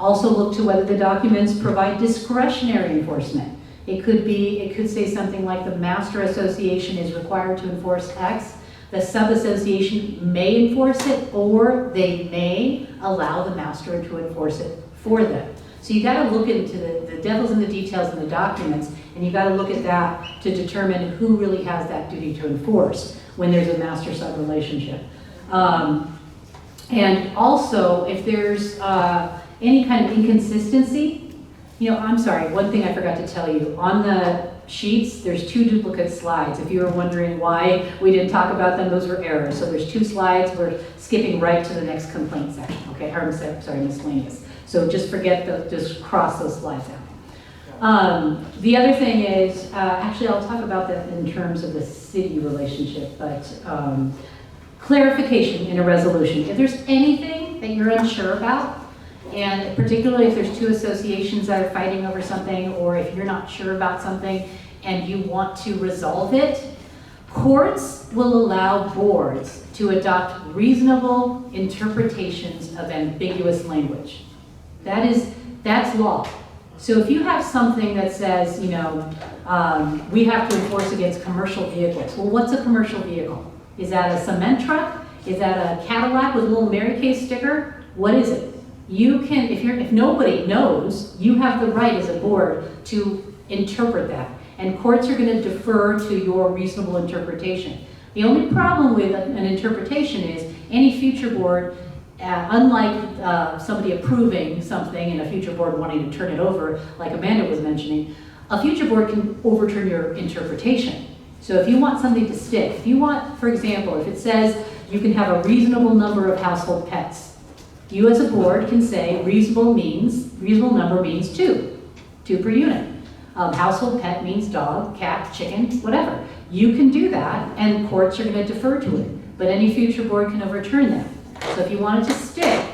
Also look to whether the documents provide discretionary enforcement. It could say something like the master association is required to enforce X, the sub-association may enforce it, or they may allow the master to enforce it for them. So you got to look into the devil's in the details in the documents And you gotta look at that to determine who really has that duty to enforce when there's a master-son relationship. And also, if there's any kind of inconsistency, you know, I'm sorry, one thing I forgot to tell you. On the sheets, there's 2 duplicate slides. If you were wondering why we didn't talk about them, those were errors. So there's 2 slides, we're skipping right to the next complaint section, okay? Or, sorry, miscellaneous. So just just cross those slides out. The other thing is, actually I'll talk about that in terms of the city relationship, but clarification in a resolution. If there's anything that you're unsure about, and particularly if there's 2 associations that are fighting over something, or if you're not sure about something and you want to resolve it, courts will allow boards to adopt reasonable interpretations of ambiguous language. That's law. So if you have something that says, you know, we have to enforce against commercial vehicles. Well, what's a commercial vehicle? Is that a cement truck? Is that a Cadillac with a little Mary Kay sticker? What is it? You can, if nobody knows, you have the right as a board to interpret that. And courts are going to defer to your reasonable interpretation. The only problem with an interpretation is any future board, unlike somebody approving something and a future board wanting to turn it over, like Amanda was mentioning, a future board can overturn your interpretation. So if you want something to stick, if you want, for example, if it says you can have a reasonable number of household pets, you as a board can say reasonable number means 2 per unit. Household pet means dog, cat, chicken, whatever. You can do that, and courts are going to defer to it. But any future board can overturn that. So if you want it to stick,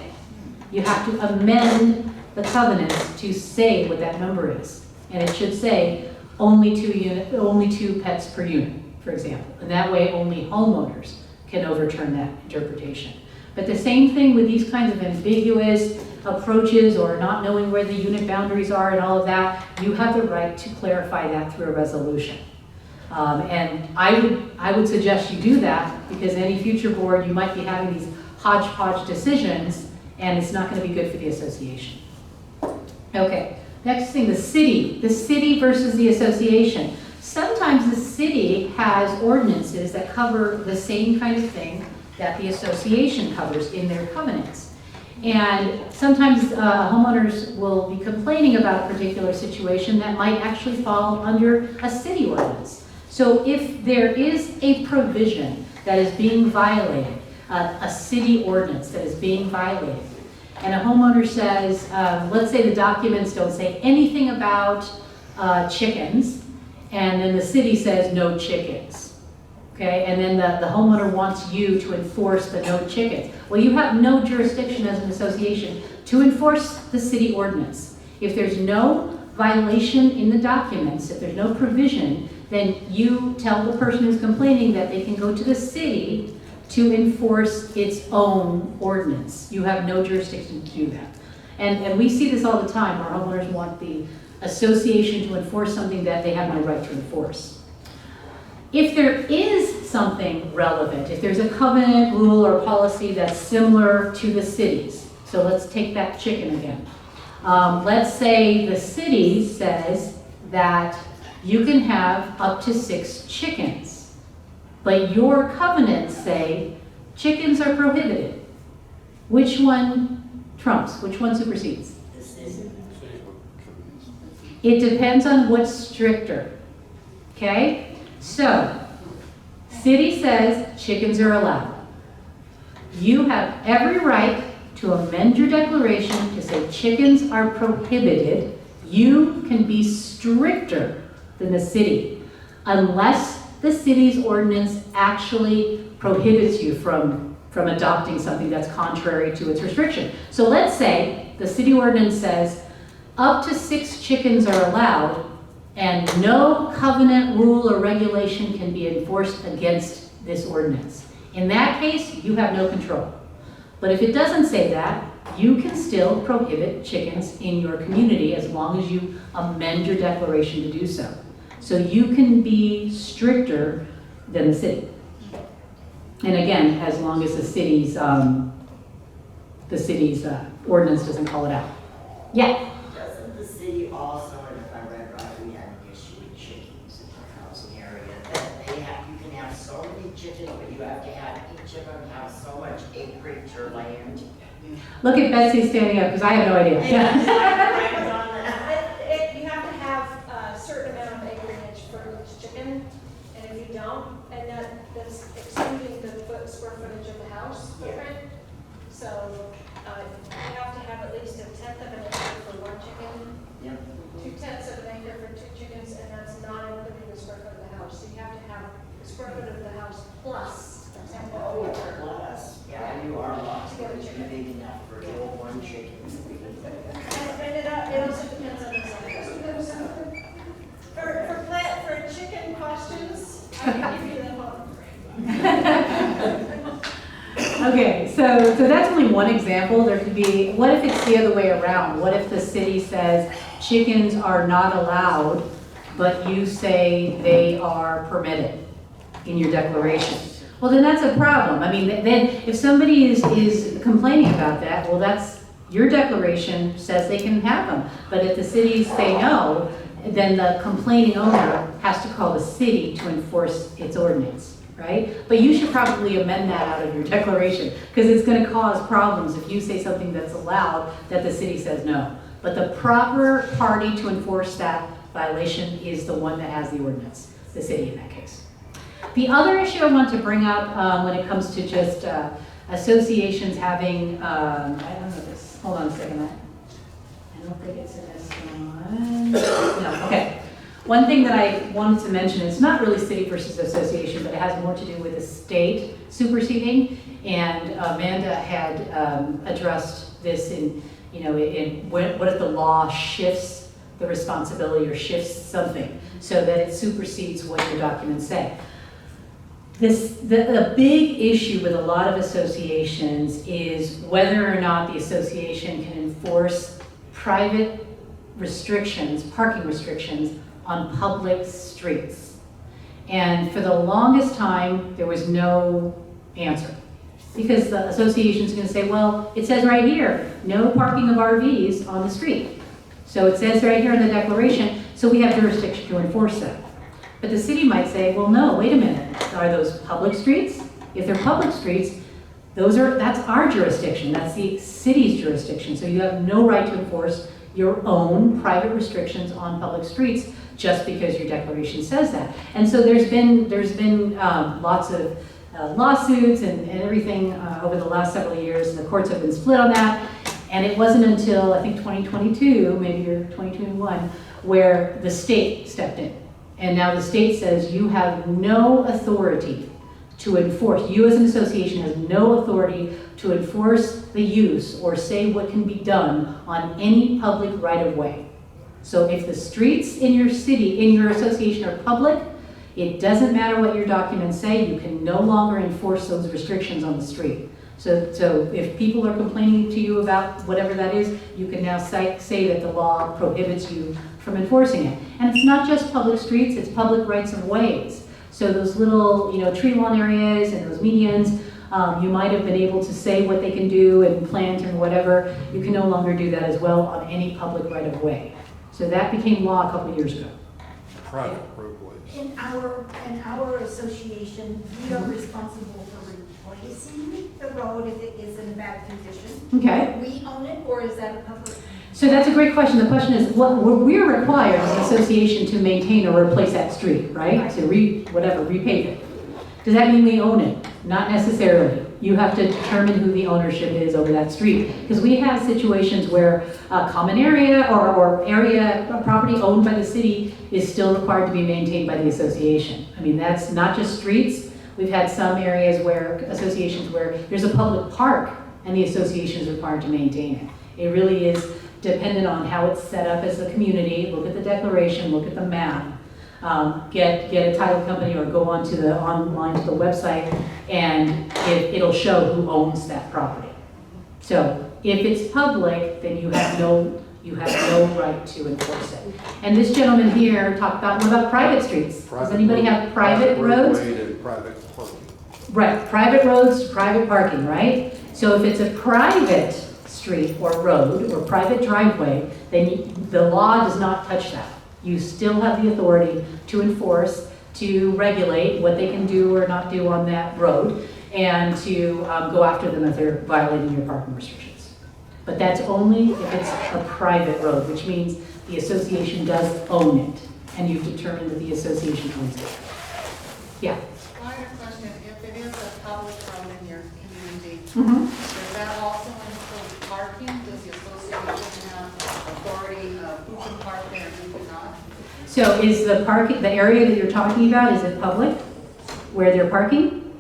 you have to amend the covenants to say what that number is. And it should say only 2 pets per unit, for example. And that way only homeowners can overturn that interpretation. But the same thing with these kinds of ambiguous approaches or not knowing where the unit boundaries are and all of that, you have the right to clarify that through a resolution. And I would suggest you do that, because any future board, you might be having these hodgepodge decisions, and it's not going to be good for the association. Okay, next thing, the city versus the association. Sometimes the city has ordinances that cover the same kind of thing that the association covers in their covenants. And sometimes homeowners will be complaining about a particular situation that might actually fall under a city ordinance. So if there is a provision that is being violated, a city ordinance that is being violated, and a homeowner says, let's say the documents don't say anything about chickens, and then the city says no chickens. Okay, and then the homeowner wants you to enforce the no chickens. Well, you have no jurisdiction as an association to enforce the city ordinance. If there's no violation in the documents, if there's no provision, then you tell the person who's complaining that they can go to the city to enforce its own ordinance. You have no jurisdiction to do that. And we see this all the time, where homeowners want the association to enforce something that they have no right to enforce. If there is something relevant, if there's a covenant, rule, or policy that's similar to the city's, so let's take that chicken again. Let's say the city says that you can have up to 6 chickens, but your covenants say chickens are prohibited. Which one trumps? Which one supersedes? It depends on what's stricter, okay? So, city says chickens are allowed. You have every right to amend your declaration to say chickens are prohibited. You can be stricter than the city, unless the city's ordinance actually prohibits you from adopting something that's contrary to its restriction. So let's say the city ordinance says up to 6 chickens are allowed, and no covenant, rule, or regulation can be enforced against this ordinance. In that case, you have no control. But if it doesn't say that, you can still prohibit chickens in your community as long as you amend your declaration to do so. So you can be stricter than the city. And again, as long as the city's ordinance doesn't call it out. Yeah? Doesn't the city also, and if I read right, we had an issue with chickens, but you have to have, each of them have so much acreage or land. Look at Betsy standing up, because I have no idea. I was on that. You have to have a certain amount of acreage for each chicken, and if you don't, and that's excluding the square footage of the house footprint. So, you have to have at least 1/10 of an acre for one chicken. Yep. 2/10 of an acre for two chickens, and that's not including the square foot of the house. So you have to have the square foot of the house plus 1/10 of Oh, the acre. plus, yeah, you are lost, but it's big enough for one chicken. And it also depends on the size. For chicken questions, I can give you the phone. Okay, so that's only one example. There could be, what if it's the other way around? What if the city says chickens are not allowed, but you say they are permitted in your declaration? Well, then that's a problem. I mean, then if somebody is complaining about that, well, that's, your declaration says they can have them. But if the cities say no, then the complaining owner has to call the city to enforce its ordinance, right? But you should probably amend that out of your declaration, because it's going to cause problems if you say something that's allowed that the city says no. But the proper party to enforce that violation is the one that has the ordinance, the city in that case. The other issue I want to bring up when it comes to just associations having, I don't know this, hold on a second. I don't think it's in this one. No, okay. One thing that I wanted to mention, it's not really city versus association, but it has more to do with the state superseding. And Amanda had addressed this in, what if the law shifts the responsibility or shifts something so that it supersedes what your documents say. The big issue with a lot of associations is whether or not the association can enforce private restrictions, parking restrictions, on public streets. And for the longest time, there was no answer. Because the association's gonna say, well, it says right here, no parking of RVs on the street. So it says right here in the declaration, so we have jurisdiction to enforce that. But the city might say, well, no, wait a minute. Are those public streets? If they're public streets, that's our jurisdiction. That's the city's jurisdiction. So you have no right to enforce your own private restrictions on public streets just because your declaration says that. And so there's been lots of lawsuits and everything over the last several years. The courts have been split on that. And it wasn't until, I think, 2022, maybe or 2021, where the state stepped in. And now the state says you have no authority to enforce. You as an association has no authority to enforce the use or say what can be done on any public right-of-way. So if the streets in your city, in your association are public, it doesn't matter what your documents say, you can no longer enforce those restrictions on the street. So if people are complaining to you about whatever that is, you can now say that the law prohibits you from enforcing it. And it's not just public streets, it's public rights of ways. So those little, tree lawn areas and those medians, you might have been able to say what they can do and plant and whatever. You can no longer do that as well on any public right of way. So that became law a couple of years ago. Private roadways. In our association, we are responsible for replacing the road if it is in bad condition. Okay. We own it, or is that a public? So that's a great question. The question is, we're required as an association to maintain or replace that street, right? To repave it. Does that mean we own it? Not necessarily. You have to determine who the ownership is over that street. Because we have situations where a common area or area property owned by the city is still required to be maintained by the association. I mean, that's not just streets. We've had some areas associations where there's a public park and the association is required to maintain it. It really is dependent on how it's set up as a community. Look at the declaration, look at the map. Get a title company or go online to the website, and it'll show who owns that property. So if it's public, then you have no right to enforce it. And this gentleman here talked about, what about private streets? Does anybody have private roads? Roadway and private parking. Right, private roads, private parking, right? So if it's a private street or road or private driveway, then the law does not touch that. You still have the authority to enforce to regulate what they can do or not do on that road, and to go after them if they're violating your parking restrictions. But that's only if it's a private road, which means the association does own it, and you've determined that the association owns it. Yeah. I have a question. If it is a public road in your community, Mhm. does that also include parking? Does the association have authority of who can park there and who cannot? So is the area that you're talking about, is it public, where they're parking?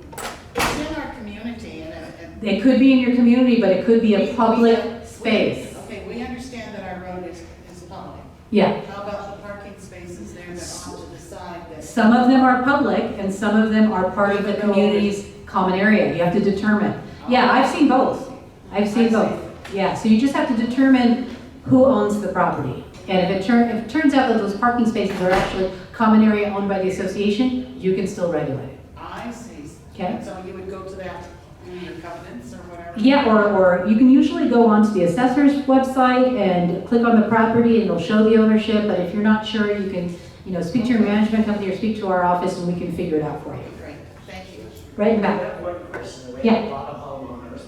It's in our community and It could be in your community, but it could be a we public have- space. Okay, we understand that our road is public. Yeah. How about the parking spaces there that are on to the side that? Some of them are public and some of them are part of the community's common area. You have to determine. Yeah, I've seen both. I've seen both. Yeah, so you just have to determine who owns the property. And if it turns out that those parking spaces are actually common area owned by the association, you can still regulate it. I see. Okay. So you would go to that in your covenants or whatever? Yeah, or you can usually go onto the assessor's website and click on the property and it'll show the ownership, but if you're not sure, you can, speak to your management company or speak to our office and we can figure it out for you. Great, thank you. Right in I back. have one question. We Yeah. have a lot of homeowners.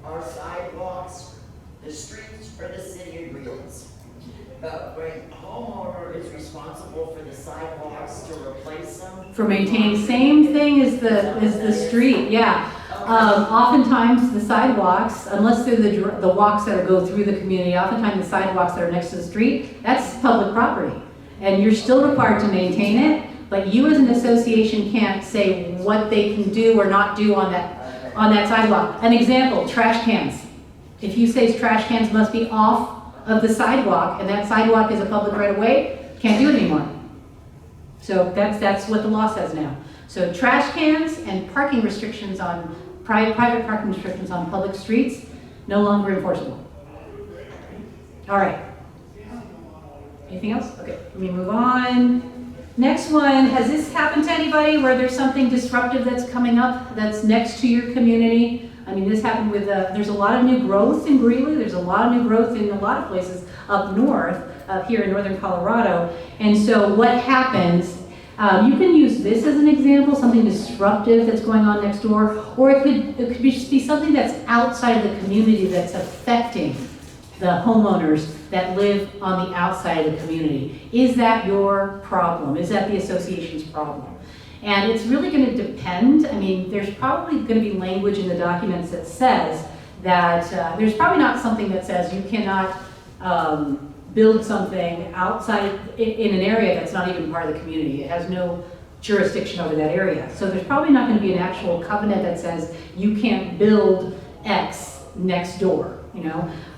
Are sidewalks the streets or the city of Greeley's? When homeowner is responsible for the sidewalks to replace them? For maintaining, same thing as the street, yeah. Oftentimes the sidewalks, unless they're the walks that go through the community, oftentimes the sidewalks that are next to the street, that's public property. And you're still required to maintain it, but you as an association can't say what they can do or not do on that sidewalk. An example, trash cans. If you say trash cans must be off of the sidewalk and that sidewalk is a public right of way, can't do it anymore. So that's what the law says now. So trash cans and parking restrictions on, private parking restrictions on public streets, no longer enforceable. All right. Anything else? Okay, let me move on. Next one, has this happened to anybody where there's something disruptive that's coming up that's next to your community? I mean, this happened with, there's a lot of new growth in Greeley, there's a lot of new growth in a lot of places up north, up here in northern Colorado. And so what happens, you can use this as an example, something disruptive that's going on next door, or it could just be something that's outside of the community that's affecting the homeowners that live on the outside of the community. Is that your problem? Is that the association's problem? And it's really going to depend. I mean, there's probably going to be language in the documents that says that there's probably not something that says you cannot build something outside in an area that's not even part of the community. It has no jurisdiction over that area. So there's probably not going to be an actual covenant that says you can't build X next door,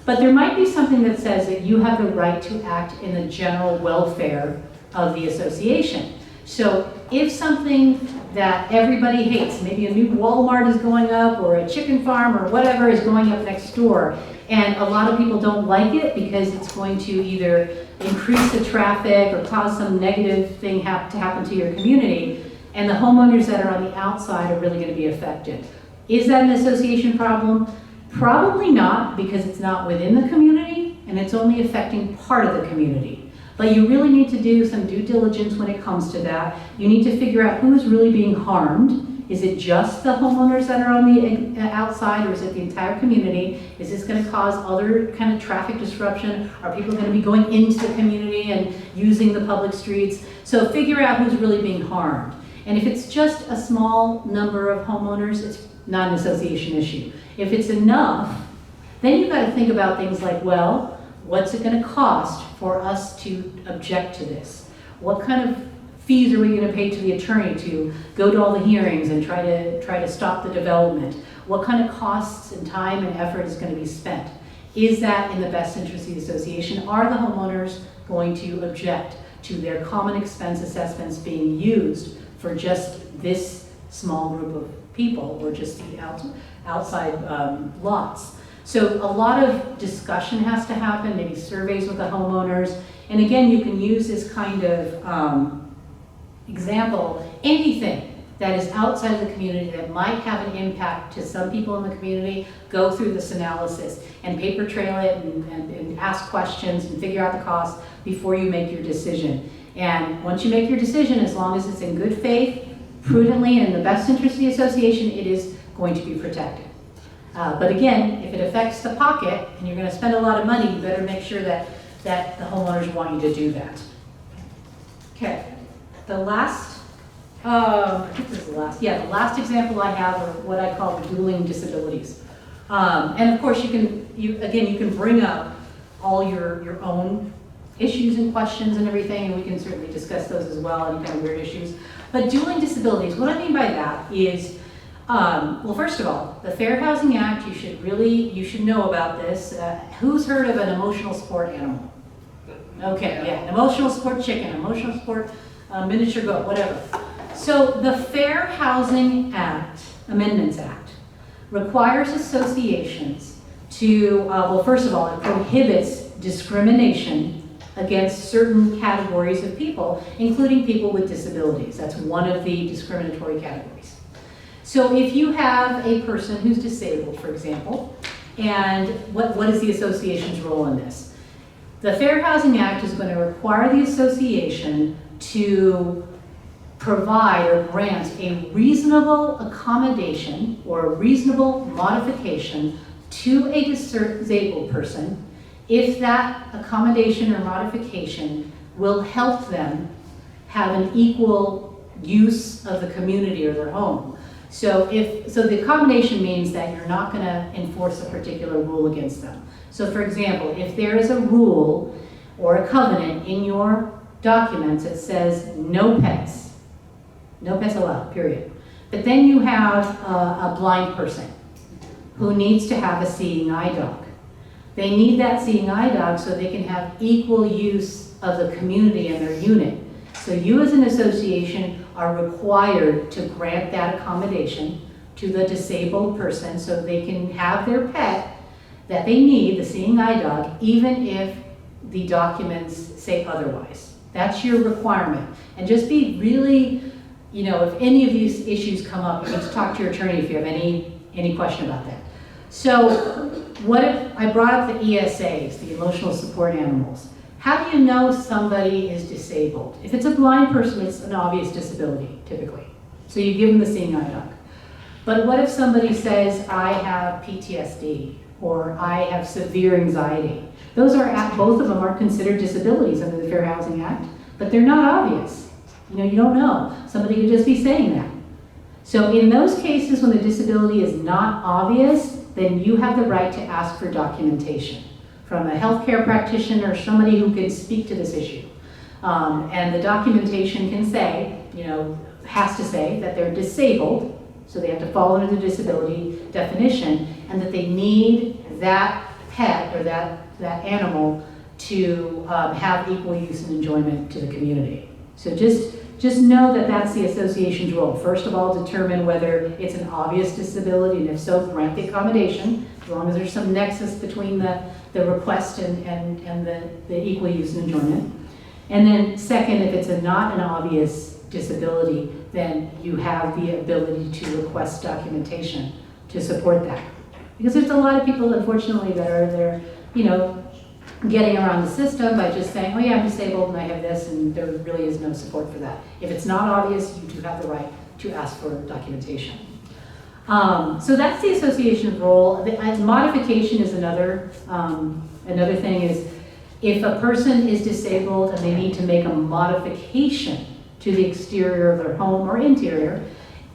But there might be something that says that you have the right to act in the general welfare of the association. So if something that everybody hates, maybe a new Walmart is going up or a chicken farm or whatever is going up next door, and a lot of people don't like it because it's going to either increase the traffic or cause some negative thing to happen to your community, and the homeowners that are on the outside are really going to be affected. Is that an association problem? Probably not, because it's not within the community and it's only affecting part of the community. But you really need to do some due diligence when it comes to that. You need to figure out who is really being harmed. Is it just the homeowners that are on the outside, or is it the entire community? Is this going to cause other kind of traffic disruption? Are people going to be going into the community and using the public streets? So figure out who's really being harmed. And if it's just a small number of homeowners, it's not an association issue. If it's enough, then you've got to think about things like, well, what's it going to cost for us to object to this? What kind of fees are we going to pay to the attorney to go to all the hearings and try to stop the development? What kind of costs and time and effort is going to be spent? Is that in the best interest of the association? Are the homeowners going to object to their common expense assessments being used for just this small group of people, or just the outside lots? So a lot of discussion has to happen, maybe surveys with the homeowners. And again, you can use this kind of example, anything that is outside of the community that might have an impact to some people in the community, go through this analysis and paper trail it and ask questions and figure out the cost before you make your decision. And once you make your decision, as long as it's in good faith, prudently, and in the best interest of the association, it is going to be protected. But again, if it affects the pocket and you're going to spend a lot of money, you better make sure that the homeowners want you to do that. Okay, the last, I think this is the last, yeah, the last example I have are what I call the dueling disabilities. And of course, you can bring up all your own issues and questions and everything, and we can certainly discuss those as well, any kind of weird issues. But dueling disabilities, what I mean by that is, well, first of all, the Fair Housing Act, you should know about this. Who's heard of an emotional support animal? Okay, yeah, an emotional support chicken, emotional support miniature goat, whatever. So the Fair Housing Act, Amendments Act, requires associations to, well, first of all, it prohibits discrimination against certain categories of people, including people with disabilities. That's one of the discriminatory categories. So if you have a person who's disabled, for example, and what is the association's role in this? The Fair Housing Act is going to require the association to provide or grant a reasonable accommodation or a reasonable modification to a disabled person if that accommodation or modification will help them have an equal use of the community or their home. So the accommodation means that you're not going to enforce a particular rule against them. So for example, if there is a rule or a covenant in your documents that says no pets allowed, period. But then you have a blind person who needs to have a seeing eye dog. They need that seeing eye dog so they can have equal use of the community and their unit. So you as an association are required to grant that accommodation to the disabled person so they can have their pet that they need, the seeing eye dog, even if the documents say otherwise. That's your requirement. And just be really, if any of these issues come up, you need to talk to your attorney if you have any question about that. So what if I brought up the ESAs, the emotional support animals? How do you know somebody is disabled? If it's a blind person, it's an obvious disability, typically. So you give them the seeing eye dog. But what if somebody says, I have PTSD, or I have severe anxiety? Both of them are considered disabilities under the Fair Housing Act, but they're not obvious. You don't know. Somebody could just be saying that. So in those cases when the disability is not obvious, then you have the right to ask for documentation from a healthcare practitioner or somebody who can speak to this issue. And the documentation can say, has to say that they're disabled, so they have to fall under the disability definition, and that they need that pet or that animal to have equal use and enjoyment to the community. So just know that that's the association's role. First of all, determine whether it's an obvious disability, and if so, grant the accommodation, as long as there's some nexus between the request and the equal use and enjoyment. And then second, if it's not an obvious disability, then you have the ability to request documentation to support that. Because there's a lot of people, unfortunately, that are there, getting around the system by just saying, oh yeah, I'm disabled and I have this, and there really is no support for that. If it's not obvious, you do have the right to ask for documentation. So that's the association's role. Modification is another thing is, if a person is disabled and they need to make a modification to the exterior of their home or interior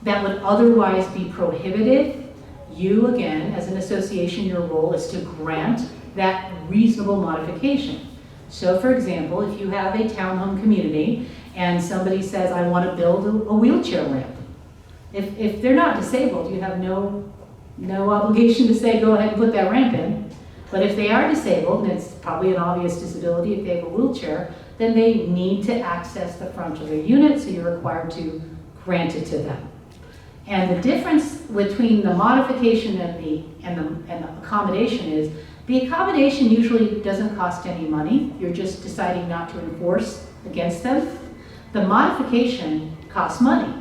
that would otherwise be prohibited, you, again, as an association, your role is to grant that reasonable modification. So for example, if you have a townhome community and somebody says, I want to build a wheelchair ramp. If they're not disabled, you have no obligation to say, go ahead and put that ramp in. But if they are disabled, and it's probably an obvious disability if they have a wheelchair, then they need to access the front of their unit, so you're required to grant it to them. And the difference between the modification and the accommodation is, the accommodation usually doesn't cost any money. You're just deciding not to enforce against them. The modification costs money.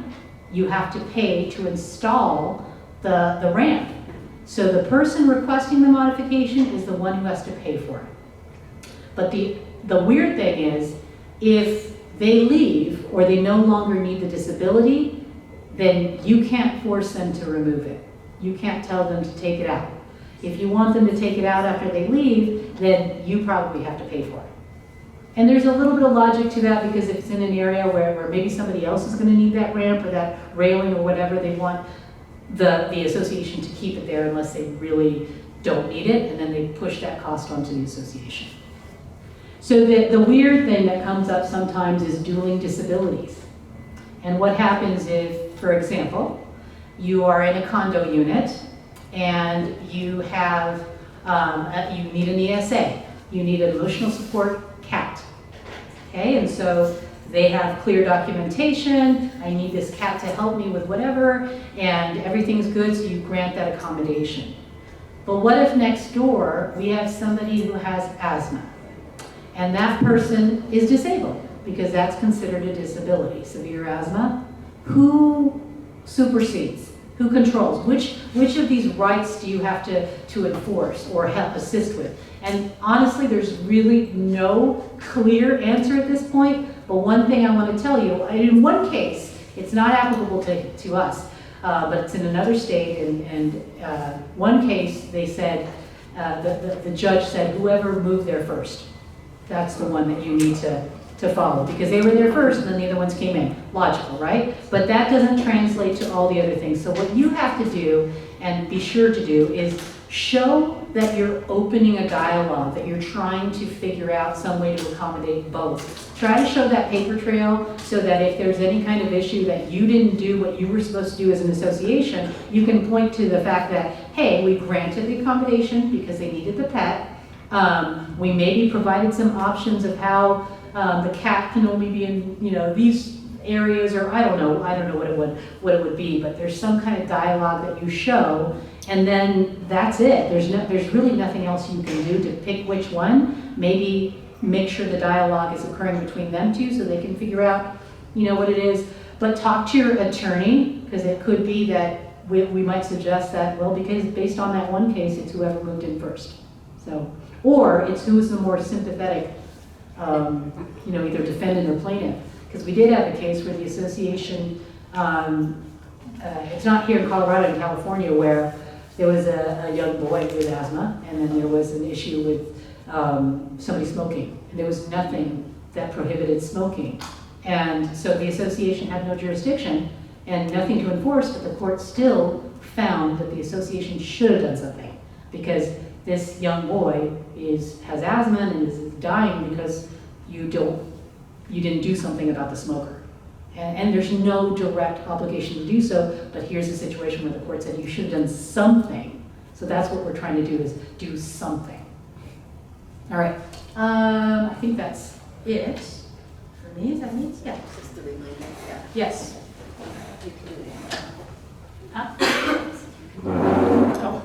You have to pay to install the ramp. So the person requesting the modification is the one who has to pay for it. But the weird thing is, if they leave or they no longer need the disability, then you can't force them to remove it. You can't tell them to take it out. If you want them to take it out after they leave, then you probably have to pay for it. And there's a little bit of logic to that, because if it's in an area where maybe somebody else is going to need that ramp or that railing or whatever, they want the association to keep it there unless they really don't need it, and then they push that cost onto the association. So the weird thing that comes up sometimes is dueling disabilities. And what happens if, for example, you are in a condo unit and you have, you need an ESA, you need an emotional support cat. Okay, and so they have clear documentation, I need this cat to help me with whatever, and everything's good, so you grant that accommodation. But what if next door we have somebody who has asthma, and that person is disabled, because that's considered a disability, severe asthma? Who supersedes? Who controls? Which of these rights do you have to enforce or help assist with? And honestly, there's really no clear answer at this point, but one thing I want to tell you, in one case, it's not applicable to us, but it's in another state, and one case they said, the judge said, whoever moved there first, that's the one that you need to follow, because they were there first and then the other ones came in. Logical, right? But that doesn't translate to all the other things. So what you have to do, and be sure to do, is show that you're opening a dialogue, that you're trying to figure out some way to accommodate both. Try to show that paper trail so that if there's any kind of issue that you didn't do what you were supposed to do as an association, you can point to the fact that, hey, we granted the accommodation because they needed the pet. We maybe provided some options of how the cat can only be in, these areas, or I don't know what it would be, but there's some kind of dialogue that you show, and then that's it. There's really nothing else you can do to pick which one. Maybe make sure the dialogue is occurring between them two so they can figure out, what it is. But talk to your attorney, because it could be that we might suggest that, well, because based on that one case, it's whoever moved in first. So, or it's who's the more sympathetic, either defendant or plaintiff. Because we did have a case where the association, it's not here in Colorado, in California, where there was a young boy with asthma, and then there was an issue with somebody smoking. And there was nothing that prohibited smoking. And so the association had no jurisdiction and nothing to enforce, but the court still found that the association should have done something, because this young boy has asthma and is dying because you didn't do something about the smoker. And there's no direct obligation to do so, but here's a situation where the court said you should have done something. So that's what we're trying to do, is do something. All right, I think that's it for me. Is that me? Yeah. Just the reminder, yeah. Yes. You can do that. Huh? Oh.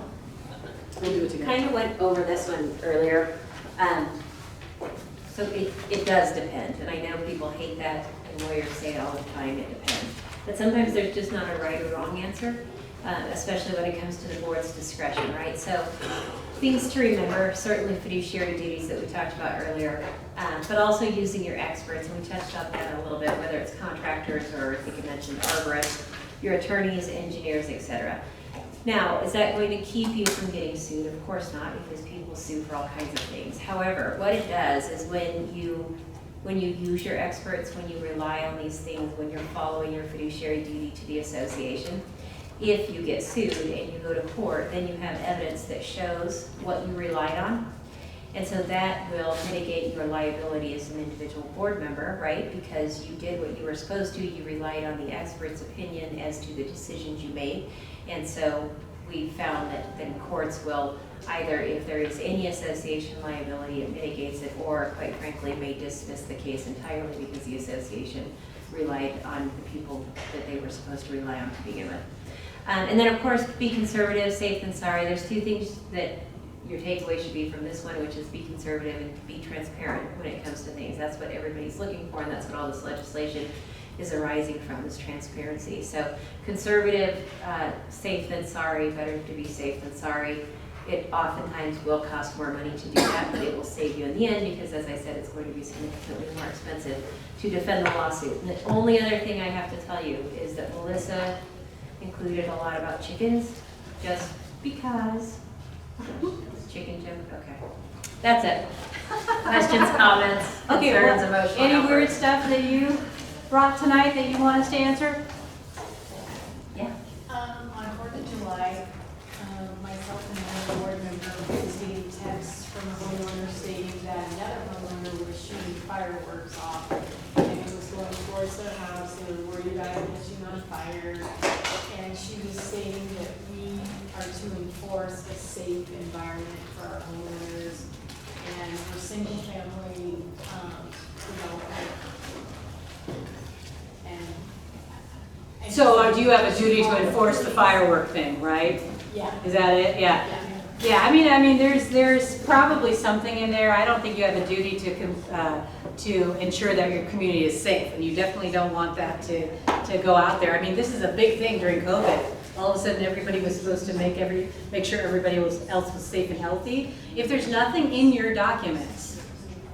We'll do it together. Kind of went over this one earlier. So it does depend, and I know people hate that, and lawyers say it all the time, it depends. But sometimes there's just not a right or wrong answer, especially when it comes to the board's discretion, right? So things to remember, certainly fiduciary duties that we talked about earlier, but also using your experts, and we touched on that a little bit, whether it's contractors or I think you mentioned arborists, your attorneys, engineers, etc. Now, is that going to keep you from getting sued? Of course not, because people sue for all kinds of things. However, what it does is when you use your experts, when you rely on these things, when you're following your fiduciary duty to the association, if you get sued and you go to court, then you have evidence that shows what you relied on. And so that will mitigate your liability as an individual board member, right? Because you did what you were supposed to, you relied on the expert's opinion as to the decisions you made. And so we found that then courts will either, if there is any association liability, it mitigates it, or quite frankly, may dismiss the case entirely because the association relied on the people that they were supposed to rely on to begin with. And then of course, be conservative, safe than sorry. There's two things that your takeaway should be from this one, which is be conservative and be transparent when it comes to things. That's what everybody's looking for, and that's what all this legislation is arising from, is transparency. So conservative, safe than sorry, better to be safe than sorry. It oftentimes will cost more money to do that, but it will save you in the end because, as I said, it's going to be significantly more expensive to defend the lawsuit. And the only other thing I have to tell you is that Melissa included a lot about chickens, just because. Chicken joke, okay. That's it. Questions, comments, Okay, concerns, well, emotional any weird outbursts? stuff that you brought tonight that you want us to answer? Yeah. On 4th of July, myself and another board member received texts from a homeowner stating that another homeowner was shooting fireworks off and it was going towards their house. They were worried about it catching on fire. And she was stating that we are to enforce a safe environment for our homeowners and for single family development. And So do you have a duty to enforce the firework thing, right? yeah. Is that it? Yeah. Yeah. Yeah, I mean, there's probably something in there. I don't think you have a duty to ensure that your community is safe, and you definitely don't want that to go out there. I mean, this is a big thing during COVID. All of a sudden, everybody was supposed to make sure everybody else was safe and healthy. If there's nothing in your documents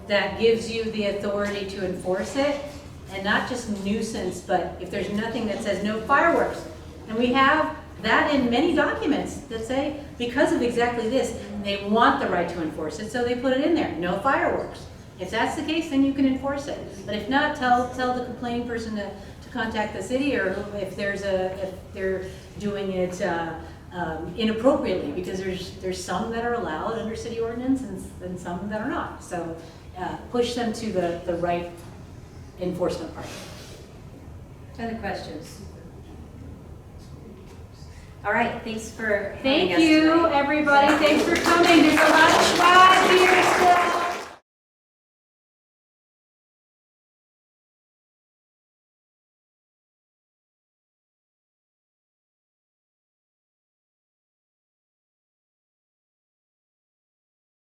that gives you the authority to enforce it, and not just nuisance, but if there's nothing that says no fireworks, and we have that in many documents that say, because of exactly this, they want the right to enforce it, so they put it in there, no fireworks. If that's the case, then you can enforce it. But if not, tell the complaining person to contact the city, or if they're doing it inappropriately, because there's some that are allowed under city ordinance and some that are not. So push them to the right enforcement part. Other questions? All right, thanks for having Thank us you, tonight. everybody. Thanks for coming. There's a lot